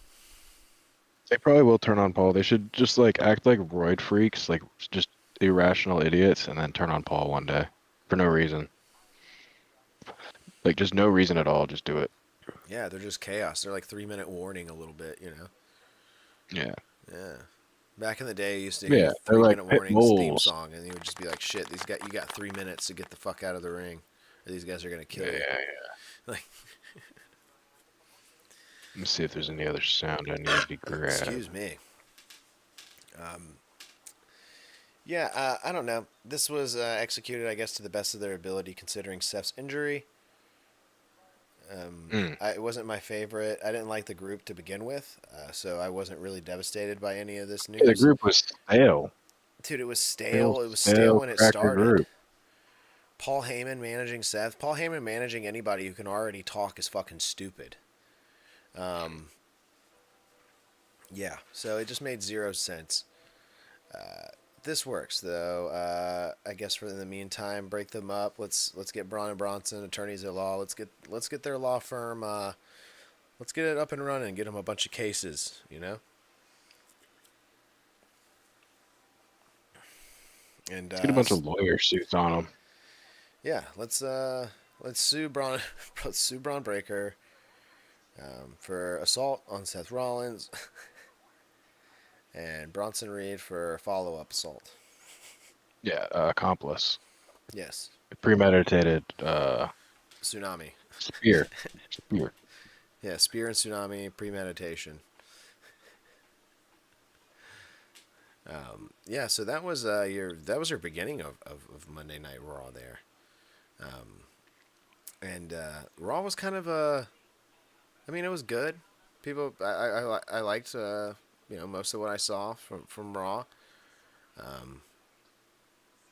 They probably will turn on Paul. They should just act like roid freaks, like just irrational idiots, and then turn on Paul one day for no reason. Like just no reason at all. Just do it. Yeah, they're just chaos. They're like 3-minute warning a little bit, Yeah. Yeah. Back in the day, you used to hear they're like 3-minute pit warnings theme bulls. song, and you would just be like, "Shit, you got 3 minutes to get the fuck out of the ring, or these guys are gonna kill you." Yeah. Like, Let me see if there's any other sound I need to be grabbed. excuse me. Yeah, I don't know. This was executed, I guess, to the best of their ability, considering Seth's injury. It wasn't my favorite. I didn't like the group to begin with, so I wasn't really devastated by any of this news. Yeah, the group was stale. Dude, it was stale. It was stale Stale when it cracker started. group. Paul Heyman managing Seth. Paul Heyman managing anybody who can already talk is fucking stupid. Yeah, so it just made zero sense. This works though. I guess for in the meantime, break them up. Let's get Braun and Bronson, attorneys at law. Let's get their law firm. Let's get it up and running and get them a bunch of cases. And Let's get a bunch of lawyer suits on them. Yeah, let's sue Braun. Let's sue Braun Breaker for assault on Seth Rollins. And Bronson Reed for follow-up assault. Yeah, accomplice. Yes. Premeditated Tsunami. spear. Yeah, spear and tsunami, premeditation. Yeah, so that was your beginning of Monday Night Raw there. And Raw was kind of I mean, it was good. I liked most of what I saw from Raw.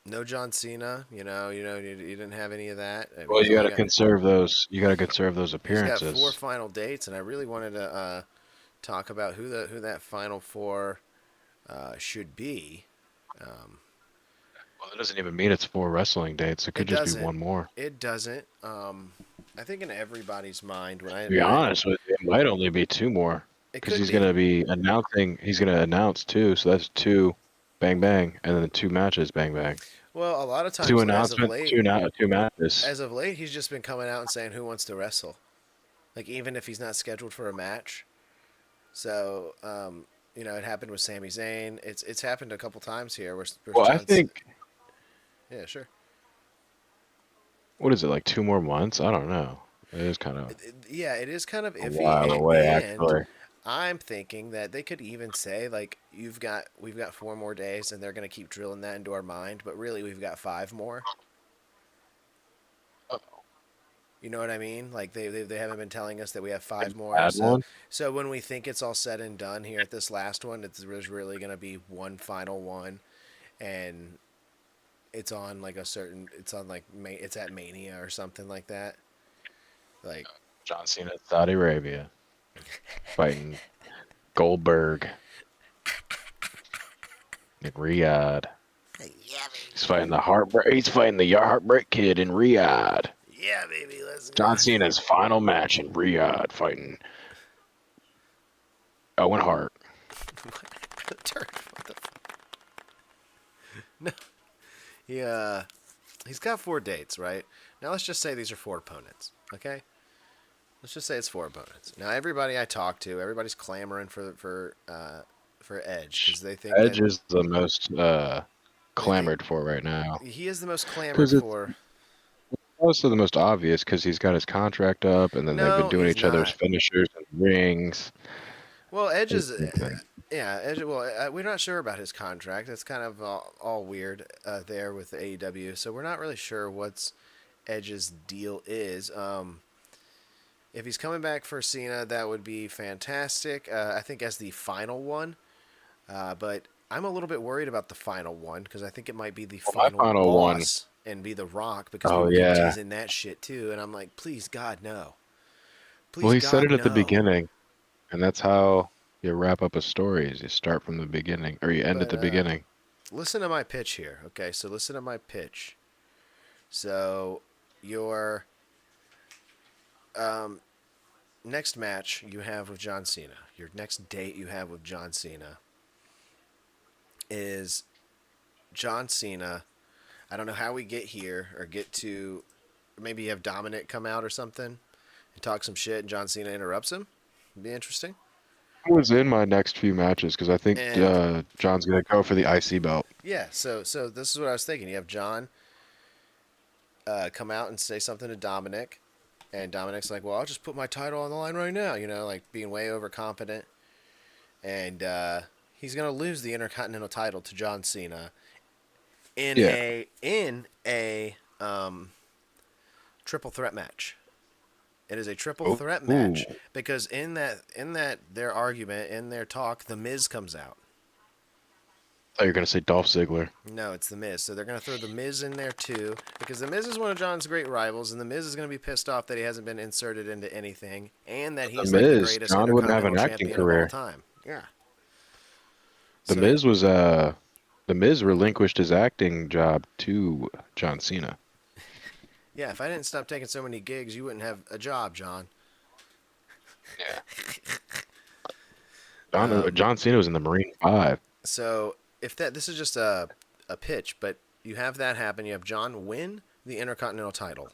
No John Cena, you didn't have any of that. I mean, Well, you got to conserve those. You got to conserve those he's appearances. got 4 final dates, and I really wanted to talk about who that final 4 should be. Well, it doesn't even mean it's 4 wrestling dates. It could just be one more. It doesn't. I think in everybody's mind, To be honest with you, it might only be 2 more. Because he's going to be announcing. He's going to announce 2, so that's 2 bang bang, and then 2 matches bang bang. Well, a lot of times 2 announcements, 2 matches. As of late, he's just been coming out and saying who wants to wrestle, like even if he's not scheduled for a match. So, it happened with Sami Zayn. It's happened a couple times here. Well, I think. Yeah, sure. What is it, like 2 more months? I don't know. It is kind of. Yeah, it is kind of iffy. A while away, and actually. I'm thinking that they could even say like we've got 4 more days, and they're gonna keep drilling that into our mind. But really, we've got 5 more. You know what I mean? Like they haven't been telling us that we have 5 more. So when we think it's all said and done here at this last one, there's really gonna be one final one, and it's on like a certain, it's on like it's at Mania or something like that. Like John Cena, Saudi Arabia, fighting Goldberg in Riyadh. He's fighting the Heartbreak. He's fighting the Heartbreak Kid in Riyadh. yeah, baby, let's go. John Cena's final match in Riyadh, fighting Owen Hart. What the no, he's got 4 dates, right? Now let's just say these are 4 opponents, okay? Let's just say it's 4 opponents. Now everybody I talk to, everybody's clamoring for Edge because they think Edge that is the most they think clamored for right now. he is the most clamored Because it's for. also the most obvious because he's got his contract up, and then they've been No, doing he's each other's not. finishers and rings. Well, Edge It's is, a big thing. yeah, Edge. Well, we're not sure about his contract. It's kind of all weird there with the AEW, so we're not really sure what's Edge's deal is. If he's coming back for Cena, that would be fantastic. I think as the final one, but I'm a little bit worried about the final one because I think it might be the Well, my final final one. boss and be The Rock because Oh people keep yeah. teasing that shit too, and I'm like, please God no, Well, please he said God it at the no. beginning, and that's how you wrap up a story. Is you start from the beginning, or you end at But the beginning. listen to my pitch here, okay? So listen to my pitch. So your next match you have with John Cena, your next date you have with John Cena is John Cena. I don't know how we get here or get to. Maybe you have Dominic come out or something and talk some shit, and John Cena interrupts him. It'd be interesting. He was in my next few matches because I think And John's gonna go for the IC belt. yeah, so this is what I was thinking. You have John come out and say something to Dominic, and Dominic's like, "Well, I'll just put my title on the line right now," like being way overconfident, and he's gonna lose the Intercontinental title to John Cena in Yeah. a triple threat match. It is a triple Oh, threat ooh. match because in that their argument, in their talk, the Miz comes out. I thought you were gonna say Dolph Ziggler. No, it's the Miz. So they're gonna throw the Miz in there too because the Miz is one of John's great rivals, and the Miz is gonna be pissed off that he hasn't been inserted into anything, and that he's The like the Miz, greatest John wouldn't have an Intercontinental acting champion of all career. time. Yeah. The So Miz was the Miz relinquished his acting job to John Cena. yeah, if I didn't stop taking so many gigs, you wouldn't have a job, John. Yeah. John Cena was in the Marine 5. So if this is just a pitch, but you have that happen. You have John win the Intercontinental title,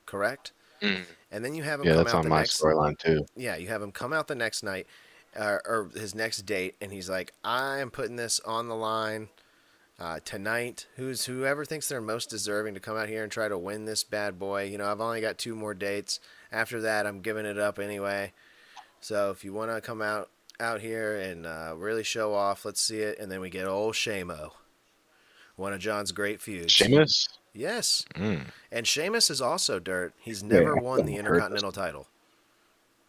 correct? And then you have him Yeah, come that's out on the my next. storyline too. Yeah, you have him come out the next night, or his next date, and he's like, "I am putting this on the line tonight. Whoever thinks they're most deserving to come out here and try to win this bad boy. I've only got 2 more dates. After that, I'm giving it up anyway. So if you want to come out here and really show off, let's see it." And then we get old Shamo, one of John's great feuds. Sheamus? Yes. Mm. And Sheamus is also dirt. He's Yeah, never I won the feel like I've heard Intercontinental title.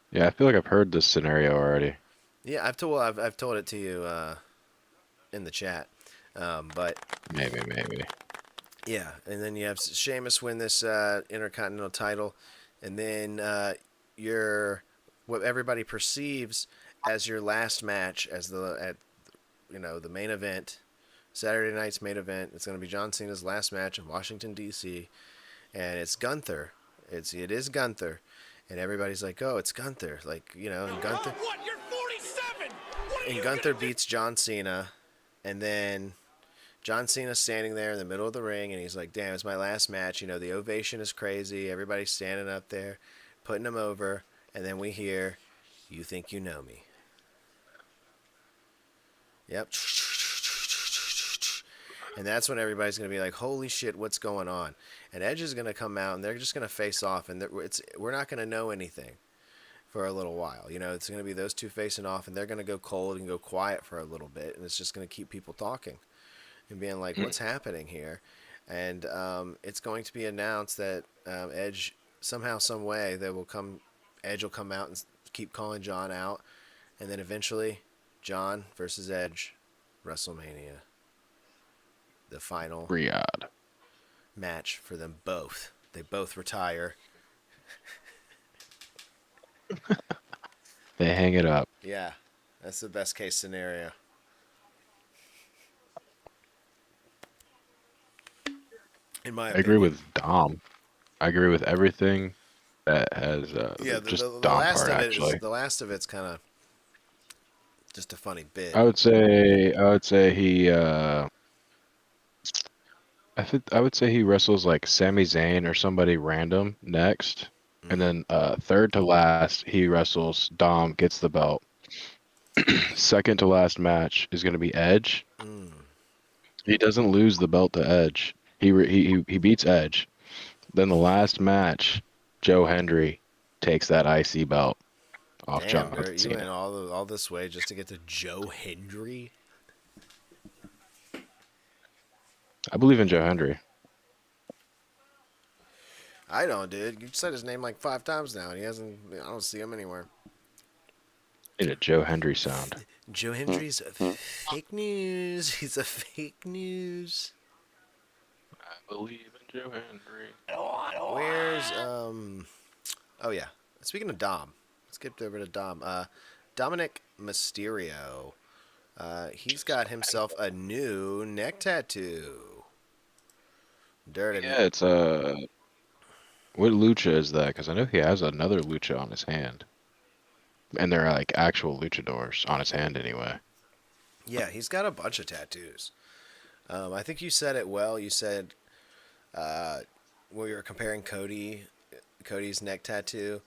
Yeah, I feel like I've heard this scenario already. Yeah, I've told it to you in the chat. But Maybe. yeah, and then you have Sheamus win this Intercontinental title, and then what everybody perceives as your last match as the main event, Saturday night's main event. It's going to be John Cena's last match in Washington D.C. and it's Gunther. It is Gunther, and everybody's like, "Oh, it's Gunther!" And Gunther. What? You're 47. What are And you Gunther gonna do? beats John Cena, and then John Cena's standing there in the middle of the ring, and he's like, "Damn, it's my last match." The ovation is crazy. Everybody's standing up there, putting him over, and then we hear, "You think you know me?" Yep. And that's when everybody's going to be like, "Holy shit, what's going on?" And Edge is going to come out, and they're just going to face off, and we're not going to know anything for a little while. It's going to be those two facing off, and they're going to go cold and go quiet for a little bit, and it's just going to keep people talking and being like, "What's happening here?" And it's going to be announced that Edge, somehow, some way, Edge will come out and keep calling John out, and then eventually, John versus Edge, WrestleMania, the final Riyadh. match for them both. They both retire. They hang it up. Yeah, that's the best case scenario. In my I agree opinion. with Dom. I agree with everything that has Yeah, just the Dom last part of it is actually. the last of it's kind of just a funny bit. I would say I would say he wrestles like Sami Zayn or somebody random next, and Mm. then third to last he wrestles Dom, gets the belt. Second to last match is going to be Edge. Mm. He doesn't lose the belt to Edge. He beats Edge. Then the last match, Joe Hendry takes that IC belt off Damn, John Dirt, you went Cena. all this way just to get to Joe Hendry. I believe in Joe Hendry. I don't, dude. You said his name like 5 times now, and he hasn't. I don't see him anywhere. In a Joe Hendry sound. Joe Hendry's fake news. He's a fake news. I believe in Joe Hendry. Where's Oh yeah. Speaking of Dom, let's get over to Dom. Dominick Mysterio. He's got himself a new neck tattoo. Dirt. Yeah, it's what lucha is that? Because I know he has another lucha on his hand, and they're like actual luchadors on his hand anyway. Yeah, he's got a bunch of tattoos. I think you said it well. You said we were comparing Cody's neck tattoo,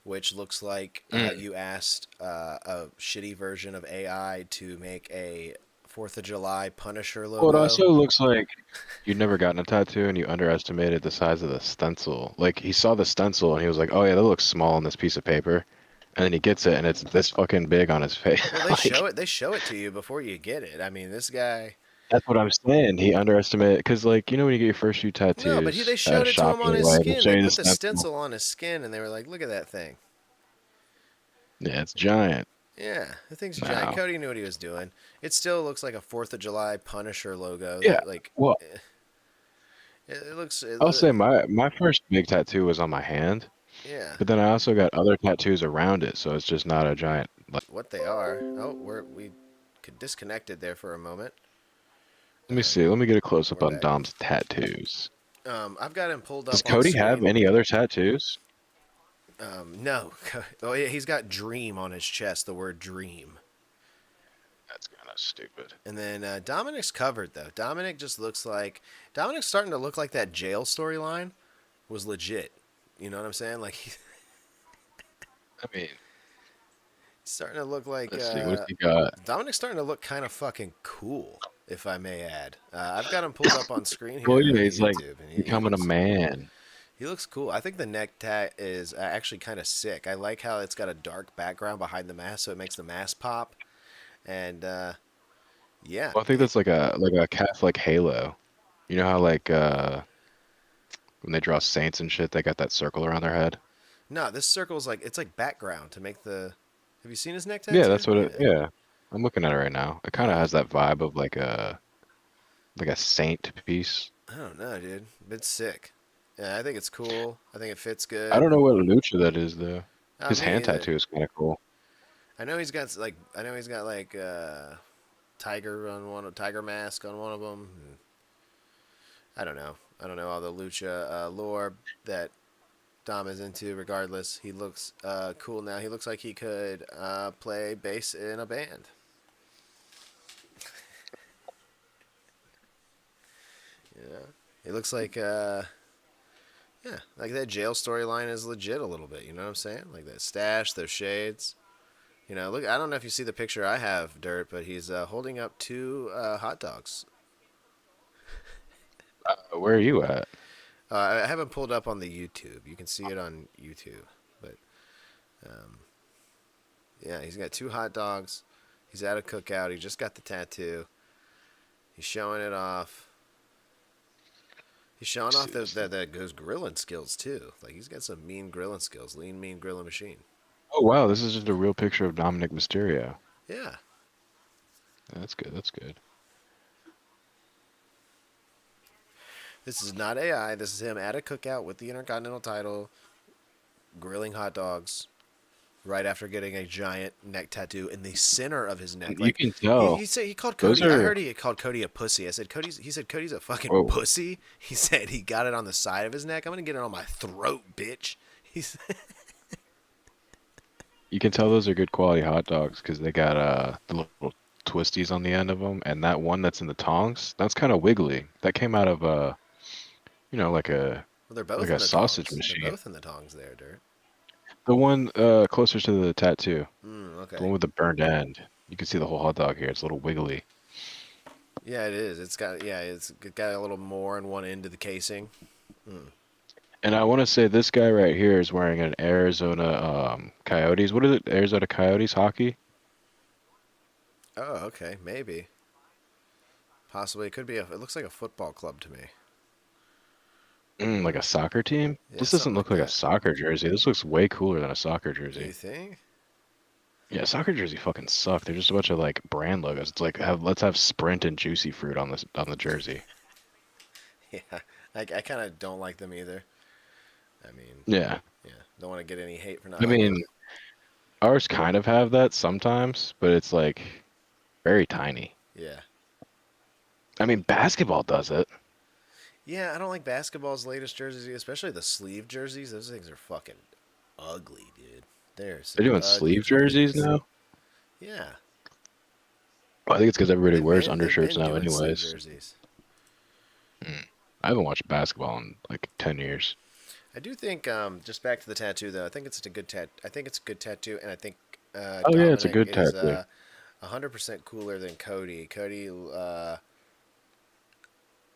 which looks like you asked a shitty version of AI to make a 4th of July Punisher Well, it logo. also looks like you'd never gotten a tattoo and you underestimated the size of the stencil. Like he saw the stencil and he was like, "Oh yeah, that looks small on this piece of paper," and then he gets it and it's this fucking big on his face. Well, they Like, show it. They show it to you before you get it. I mean, this guy. that's what I'm saying. He underestimated because, like, you know, when you get your first few No, but they tattoos at a showed it to shop him on his anyway, they skin. show They you the put the stencil. stencil on his skin, and they were like, "Look at that thing." Yeah, it's giant. Yeah, the thing's giant. Now, Cody knew what he was doing. It still looks like a 4th of July Punisher logo. yeah. That like Well, it looks. I'll say my first big tattoo was on my hand, Yeah, but then I also got other tattoos around it, so it's just not a giant. Like, what they are. Oh, we disconnected there for a moment. let me see. Let me get a close up We're on back. Dom's tattoos. I've got him pulled Does up on Cody have screen. any other tattoos? No. Oh yeah, he's got Dream on his chest. The word Dream. That's kind of stupid. And then Dominick's covered though. Dominick's starting to look like that jail storyline was legit. You know what I'm saying? Like he's I mean, starting to look like let's see. What's he got? Dominick's starting to look kind of fucking cool, if I may add. I've got him pulled up on screen here Well, on yeah, he's like YouTube, and becoming a man. he looks cool. I think the neck tat is actually kind of sick. I like how it's got a dark background behind the mask, so it makes the mask pop. And yeah, Well, I think that's like a Catholic halo. You know how like when they draw saints and shit, they got that circle around their head. no, this circle's like it's like background to make the. Have you seen his neck Yeah, tattoo? that's what it. Yeah. Yeah, I'm looking at it right now. It kind of has that vibe of like a saint piece. I don't know, dude. It's sick. Yeah, I think it's cool. I think it fits I good. don't know what lucha that is though. His Me hand either. tattoo is kind of cool. I know he's got like tiger mask on one of them. I don't know. I don't know all the lucha lore that Dom is into. Regardless, he looks cool now. He looks like he could play bass in a band. Yeah, he looks like yeah, like that jail storyline is legit a little bit. You know what I'm saying? Like that stash, those shades. You know, look. I don't know if you see the picture I have, Dirt, but he's holding up 2 hot dogs. Where are you at? I have it pulled up on the YouTube. You can see it on YouTube. But yeah, he's got 2 hot dogs. He's at a cookout. He just got the tattoo. He's showing it off. He's showing off those grilling skills too. Like he's got some mean grilling skills. Lean, mean grilling machine. Oh wow, this is just a real picture of Dominic Mysterio. Yeah. That's good. That's good. This is not AI. This is him at a cookout with the Intercontinental title, grilling hot dogs, right after getting a giant neck tattoo in the center of his neck. You Like can he, tell. he said, he called Those Cody. I are. heard he called Cody a pussy. I said he said Cody's a fucking Whoa. pussy. He said he got it on the side of his neck. I'm gonna get it on my throat, bitch. He said, You can tell those are good quality hot dogs because they got the little twisties on the end of them, and that one that's in the tongs, that's kind of wiggly. That came out of like a well, they're both in the sausage tongs. They're machine. both in the tongs there, Dirt. The one closer to the tattoo, Okay. the one with the burned end. You can see the whole hot dog here. It's a little wiggly. Yeah, it is. It's got a little more in one end of the casing. And I want to say this guy right here is wearing an Arizona Coyotes. What is it? Arizona Coyotes hockey? Oh, okay, maybe. Possibly, it could be. It looks like a football club to me. Like a soccer team? Yeah, This something doesn't look like like a that. soccer jersey. This looks way cooler than a soccer Do you jersey. think? Yeah, soccer jersey fucking suck. They're just a bunch of like brand logos. It's like let's have Sprint and Juicy Fruit on the jersey. Yeah, I kind of don't like them either. I mean, Yeah. yeah, don't want to get any hate for not I liking mean, them. ours kind of have that sometimes, but it's like very tiny. Yeah. I mean, basketball does it. Yeah, I don't like basketball's latest jerseys, especially the sleeve jerseys. Those things are fucking ugly, dude. They're some They're doing ugly sleeve jerseys jerseys. now. Yeah. Well, I think it's because everybody wears They've undershirts been now, doing sleeve anyways. jerseys. I haven't watched basketball in like 10 years. I do think, just back to the tattoo though. I think it's a good I think it's a good tattoo, and I think Oh yeah, it's a Dominick good is tattoo. 100% cooler than Cody. Cody's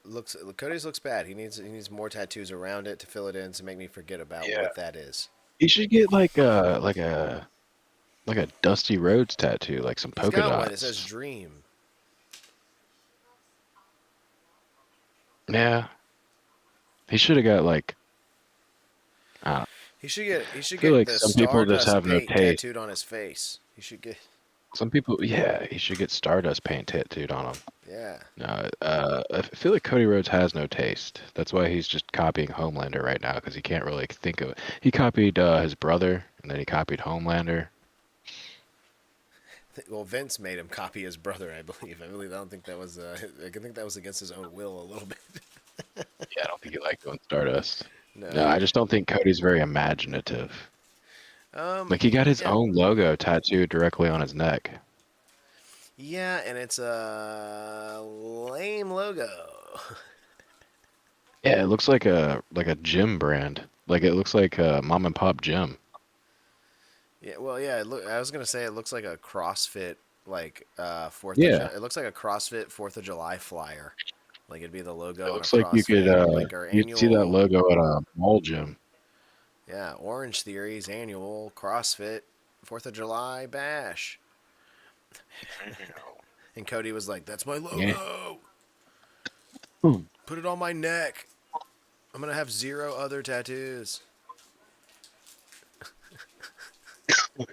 looks bad. He needs more tattoos around it to fill it in to make me forget about Yeah. what that is. He should get like a Dusty Rhodes tattoo, like some He's polka got dots. one. It says Dream. Yeah. He should have got like I don't know. He should get feel like the some people just Stardust have no paint taste. tattooed on his face. He should get Some people, yeah, he should get Stardust paint tattooed on him. yeah. No, I feel like Cody Rhodes has no taste. That's why he's just copying Homelander right now because he can't really think of it. He copied his brother, and then he copied Homelander. Well, Vince made him copy his brother, I believe. I don't think that was. I think that was against his own will a little bit. Yeah, I don't think he liked doing Stardust. No. No, I just don't think Cody's very imaginative. Like he got his Yeah. own logo tattooed directly on his neck. Yeah, and it's a lame logo. Yeah, it looks like a gym brand. Like it looks like a mom and pop gym. Yeah, well, yeah. I was gonna say it looks like a CrossFit, like Fourth. Yeah. It looks like a CrossFit 4th of July flyer. Like it'd be the logo. It on looks a like you could CrossFit, like our you'd see that annual. logo at a mall gym. Yeah, Orange Theory's annual CrossFit 4th of July bash. And Cody was like, "That's my logo. Yeah. Put it on my neck. I'm gonna have 0 other tattoos."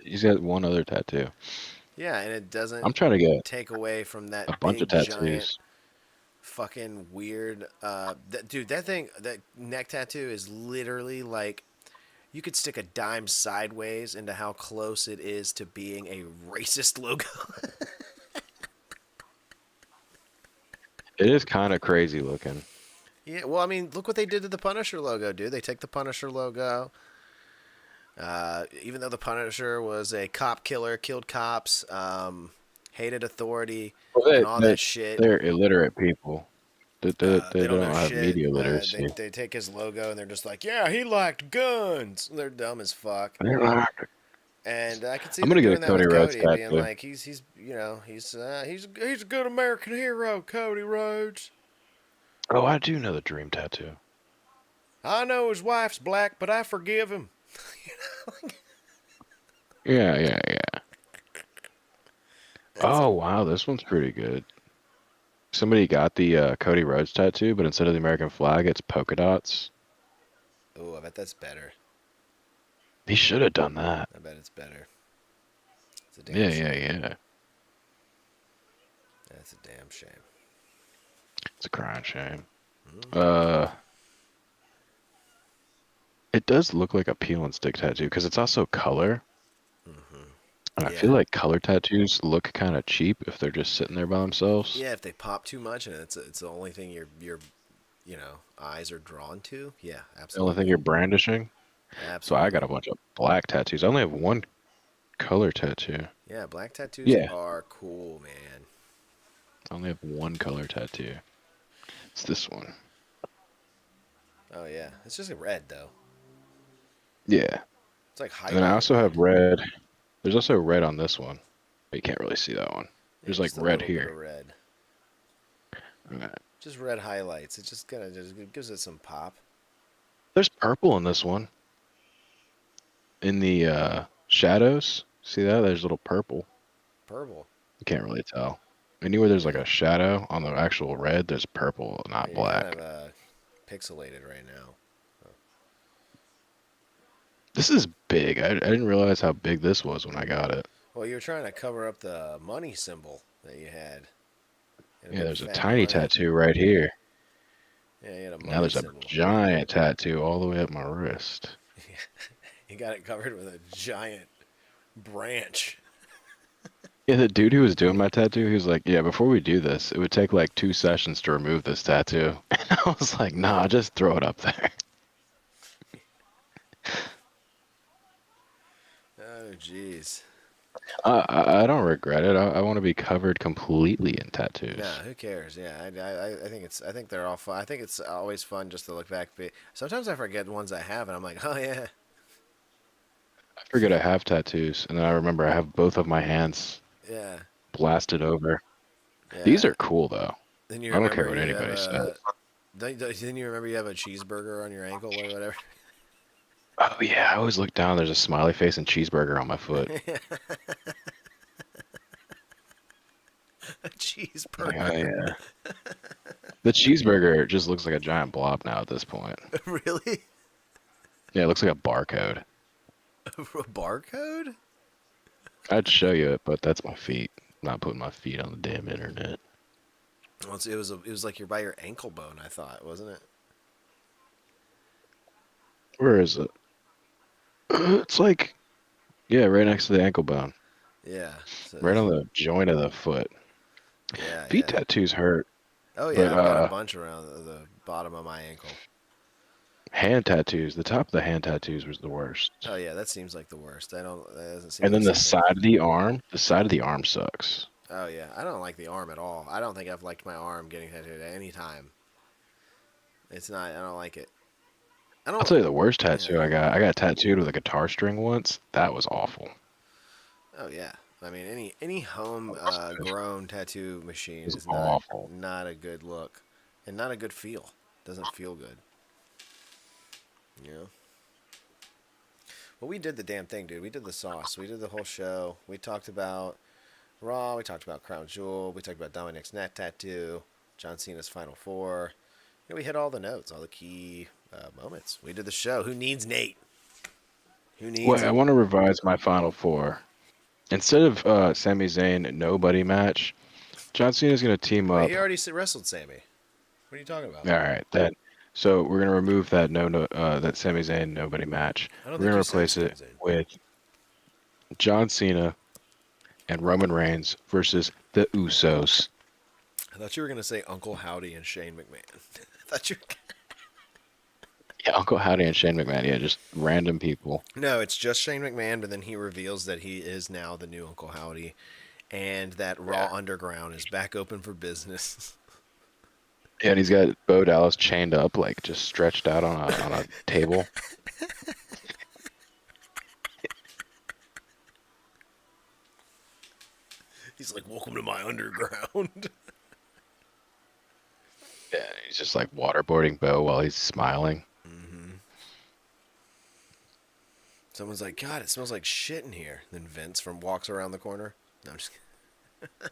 He's got one other tattoo. Yeah, and it doesn't I'm trying to get take away from that a bunch big of tattoos. giant fucking weird dude, that neck tattoo is literally like you could stick a dime sideways into how close it is to being a racist logo. It is kind of crazy looking. Yeah, well, I mean, look what they did to the Punisher logo, dude. They take the Punisher logo. Even though the Punisher was a cop killer, killed cops, hated authority, Well, and all that shit. They're illiterate people. They They don't know have shit. media literacy. They take his logo and they're just like, yeah, he liked guns. They're dumb as fuck. They're like, And I could see I'm them gonna doing get a that with Cody Rhodes Cody, being tattoo. like, he's a good American hero, Cody Rhodes. Oh, I do know the dream tattoo. I know his wife's black, but I forgive him. Yeah. Oh wow, this one's pretty good. Somebody got the Cody Rhodes tattoo, but instead of the American flag, it's polka dots. Oh, I bet that's better. He should have done that. I bet it's better. It's a damn Yeah. That's a damn shame. It's a crying shame. Uh, it does look like a peel and stick tattoo because it's also color. And I feel Yeah. like color tattoos look kind of cheap if they're just sitting there by themselves. Yeah, if they pop too much and it's the only thing your eyes are drawn to. Yeah, The only thing absolutely. you're brandishing. So I got Absolutely. a bunch of black tattoos. I only have one color tattoo. Yeah, black tattoos Yeah, are cool, man. I only have one color tattoo. It's this one. Oh yeah, it's just a red though. Yeah. It's like And then I highlighted also red. have red. There's also red on this one. But you can't really see that one. Yeah, There's like just a red little bit of here. red. Alright. Just red highlights. It just kind of just it gives it some pop. There's purple in this one. In the shadows. See that? There's a little purple. Purple. You can't really tell. Anywhere there's like Yeah. a shadow on the actual red, there's purple, not You're kind black. of pixelated right now. This is big. I didn't realize how big this was when I got it. Well, you're trying to cover up the money symbol that you had. And a Yeah, big there's a fat tiny money. tattoo right here. Yeah, you had a Now money there's a symbol. giant tattoo all the way up my wrist. You got it covered with a giant branch. Yeah, the dude who was doing my tattoo, he was like, "Yeah, before we do this, it would take like 2 sessions to remove this tattoo." And I was like, "Nah, just throw it up there." Oh, jeez. I don't regret it. I want to be covered completely in tattoos. No, who cares? Yeah, I think I think they're all fun. I think it's always fun just to look back. But sometimes I forget the ones I have, and I'm like, oh yeah, I forget I have tattoos, and then I remember I have both of my hands yeah, blasted over. These yeah. are cool though. Then you I don't care remember what you have anybody says. a. Then you remember you have a cheeseburger on your ankle or whatever. Oh yeah, I always look down. There's a smiley face and cheeseburger on my foot. A Like, cheeseburger. oh yeah. The cheeseburger just looks like a giant blob now at this point. Really? Yeah, it looks like a barcode. A barcode? I'd show you it, but that's my feet. I'm not putting my feet on the damn internet. Well, it was like you're by your ankle bone. I thought, wasn't it? Where is it? It's like, yeah, right next to the ankle bone. Yeah. So, Right on the joint of the foot. yeah, Feet yeah. tattoos hurt, Oh but yeah, I've got a bunch around the bottom of my ankle. hand tattoos, the top of the hand tattoos was the worst. Oh yeah, that seems like the worst. That doesn't seem And like then something. the side of the arm sucks. Oh yeah, I don't like the arm at all. I don't think I've liked my arm getting tattooed at any time. It's not. I don't like it. I I'll don't. tell you the worst tattoo Yeah. I got tattooed with a guitar string once. That was awful. Oh yeah. I mean, any home grown tattoo machine It was is awful. not a good look, and not a good feel. Doesn't feel good. You know. Well, we did the damn thing, dude. We did the sauce. We did the whole show. We talked about Raw. We talked about Crown Jewel. We talked about Dominick's neck tattoo. John Cena's Final Four. You know, we hit all the notes, all the key moments. We did the show. Who needs Nate? Who needs Well, I him? want to revise my final four. Instead of Sami Zayn nobody match, John Cena's going to team Wait, up. he already wrestled Sammy. What are you talking about? All right, then. So we're going to remove that that Sami Zayn nobody match. I don't We're think going you to said replace Sami it Zayn. with John Cena and Roman Reigns versus the Usos. I thought you were gonna say Uncle Howdy and Shane McMahon. I thought you. Yeah, Uncle Howdy and Shane McMahon. Yeah, just random people. No, it's just Shane McMahon, but then he reveals that he is now the new Uncle Howdy, and that Raw Underground is back open for business. Yeah, and he's got Bo Dallas chained up, like just stretched out on a table. He's like, "Welcome to my underground." Yeah, he's just like waterboarding Bo while he's smiling. Someone's like, "God, it smells like shit in here." Then Vince walks around the corner. No, I'm just kidding.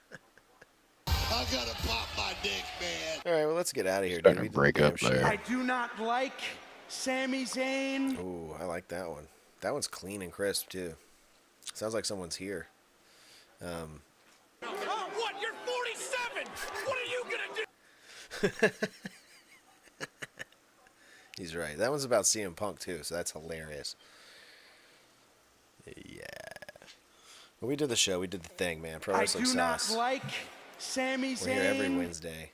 I gotta pop my dick, man. All right, well, let's get out of here, Starting dude. to break up there. I do not like Sami Zayn. Ooh, I like that one. That one's clean and crisp too. Sounds like someone's here. Oh, what? You're 47! What are you gonna do? He's right. That one's about CM Punk too, so that's hilarious. Yeah. When we did the show, we did the thing, man. Pro I Wrestling do not Sauce. like Sami We're here every Zayn. Wednesday,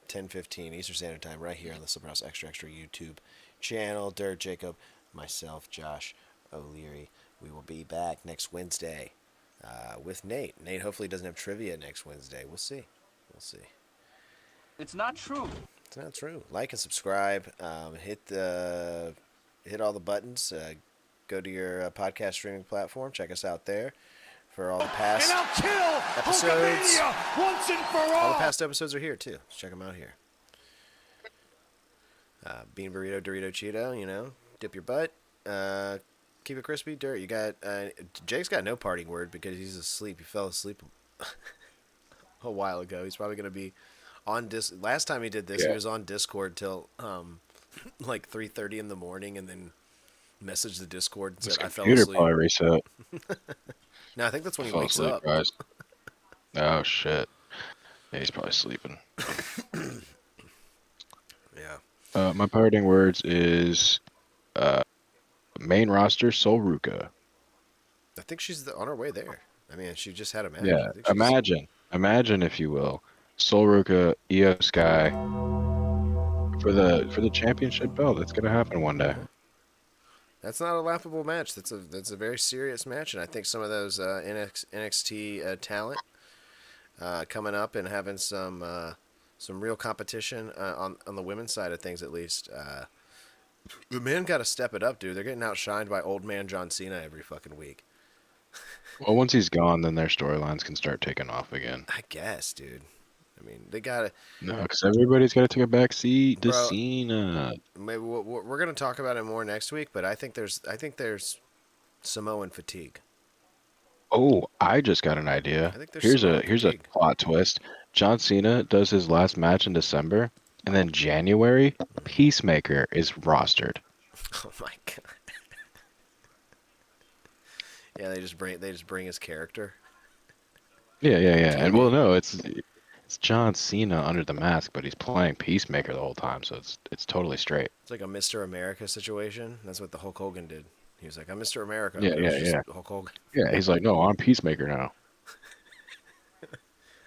10:15 Eastern Standard Time, right here on the Slipper House Extra Extra YouTube channel. Dirt, Jacob, myself, Josh O'Leary. We will be back next Wednesday with Nate. Nate hopefully doesn't have trivia next Wednesday. We'll see. We'll see. It's not true. It's not true. Like and subscribe. Hit all the buttons. Go to your podcast streaming platform. Check us out there for all the past And I'll kill episodes. Hulkamania once and for All all. the past episodes are here too. So check them out here. Bean burrito, Dorito, Cheeto. You know, dip your butt. Keep it crispy. Dirt. You got Jake's got no parting word because he's asleep. He fell asleep a while ago. He's probably gonna be on last time he did this, he was on Discord till like 3:30 in the morning, and then messaged the Discord and His said, "I fell computer asleep." probably reset. No, I think that's when he Fell wakes asleep, up. guys. Oh shit. Yeah, he's probably sleeping. Yeah. My parting words is main roster Sol Ruka. I think she's on her way there. I mean, she just had a match. Yeah, I think she's- imagine if you will, Sol Ruka, Io Sky for the championship belt. That's gonna happen one day. That's not a laughable match. That's a very serious match, and I think some of those NXT talent coming up and having some real competition on the women's side of things, at least. The men got to step it up, dude. They're getting outshined by old man John Cena every fucking week. Well, once he's gone, then their storylines can start taking off again. I guess, dude. I mean, they got to. No, because everybody's got to take a back seat to Bro, Cena. Maybe we're going to talk about it more next week, but I think there's Samoan fatigue. Oh, I just got an idea. I think there's Here's Samoan a fatigue. plot twist. John Cena does his last match in December, and then January, Peacemaker is rostered. Oh my god. Yeah, they just bring his character. Yeah. And well, no, it's John Cena under the mask, but he's playing Peacemaker the whole time, so it's totally straight. It's like a Mr. America situation. That's what the Hulk Hogan did. He was like, "I'm Mr. America." Yeah, It was just yeah. Hulk Hogan. Yeah, he's like, no, I'm Peacemaker now.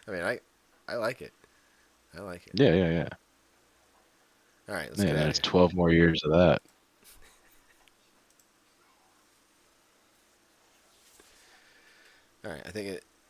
I mean, I like it. I like it. Yeah. All right, let's Yeah, get out that's of here. 12 more years of that. All right, I think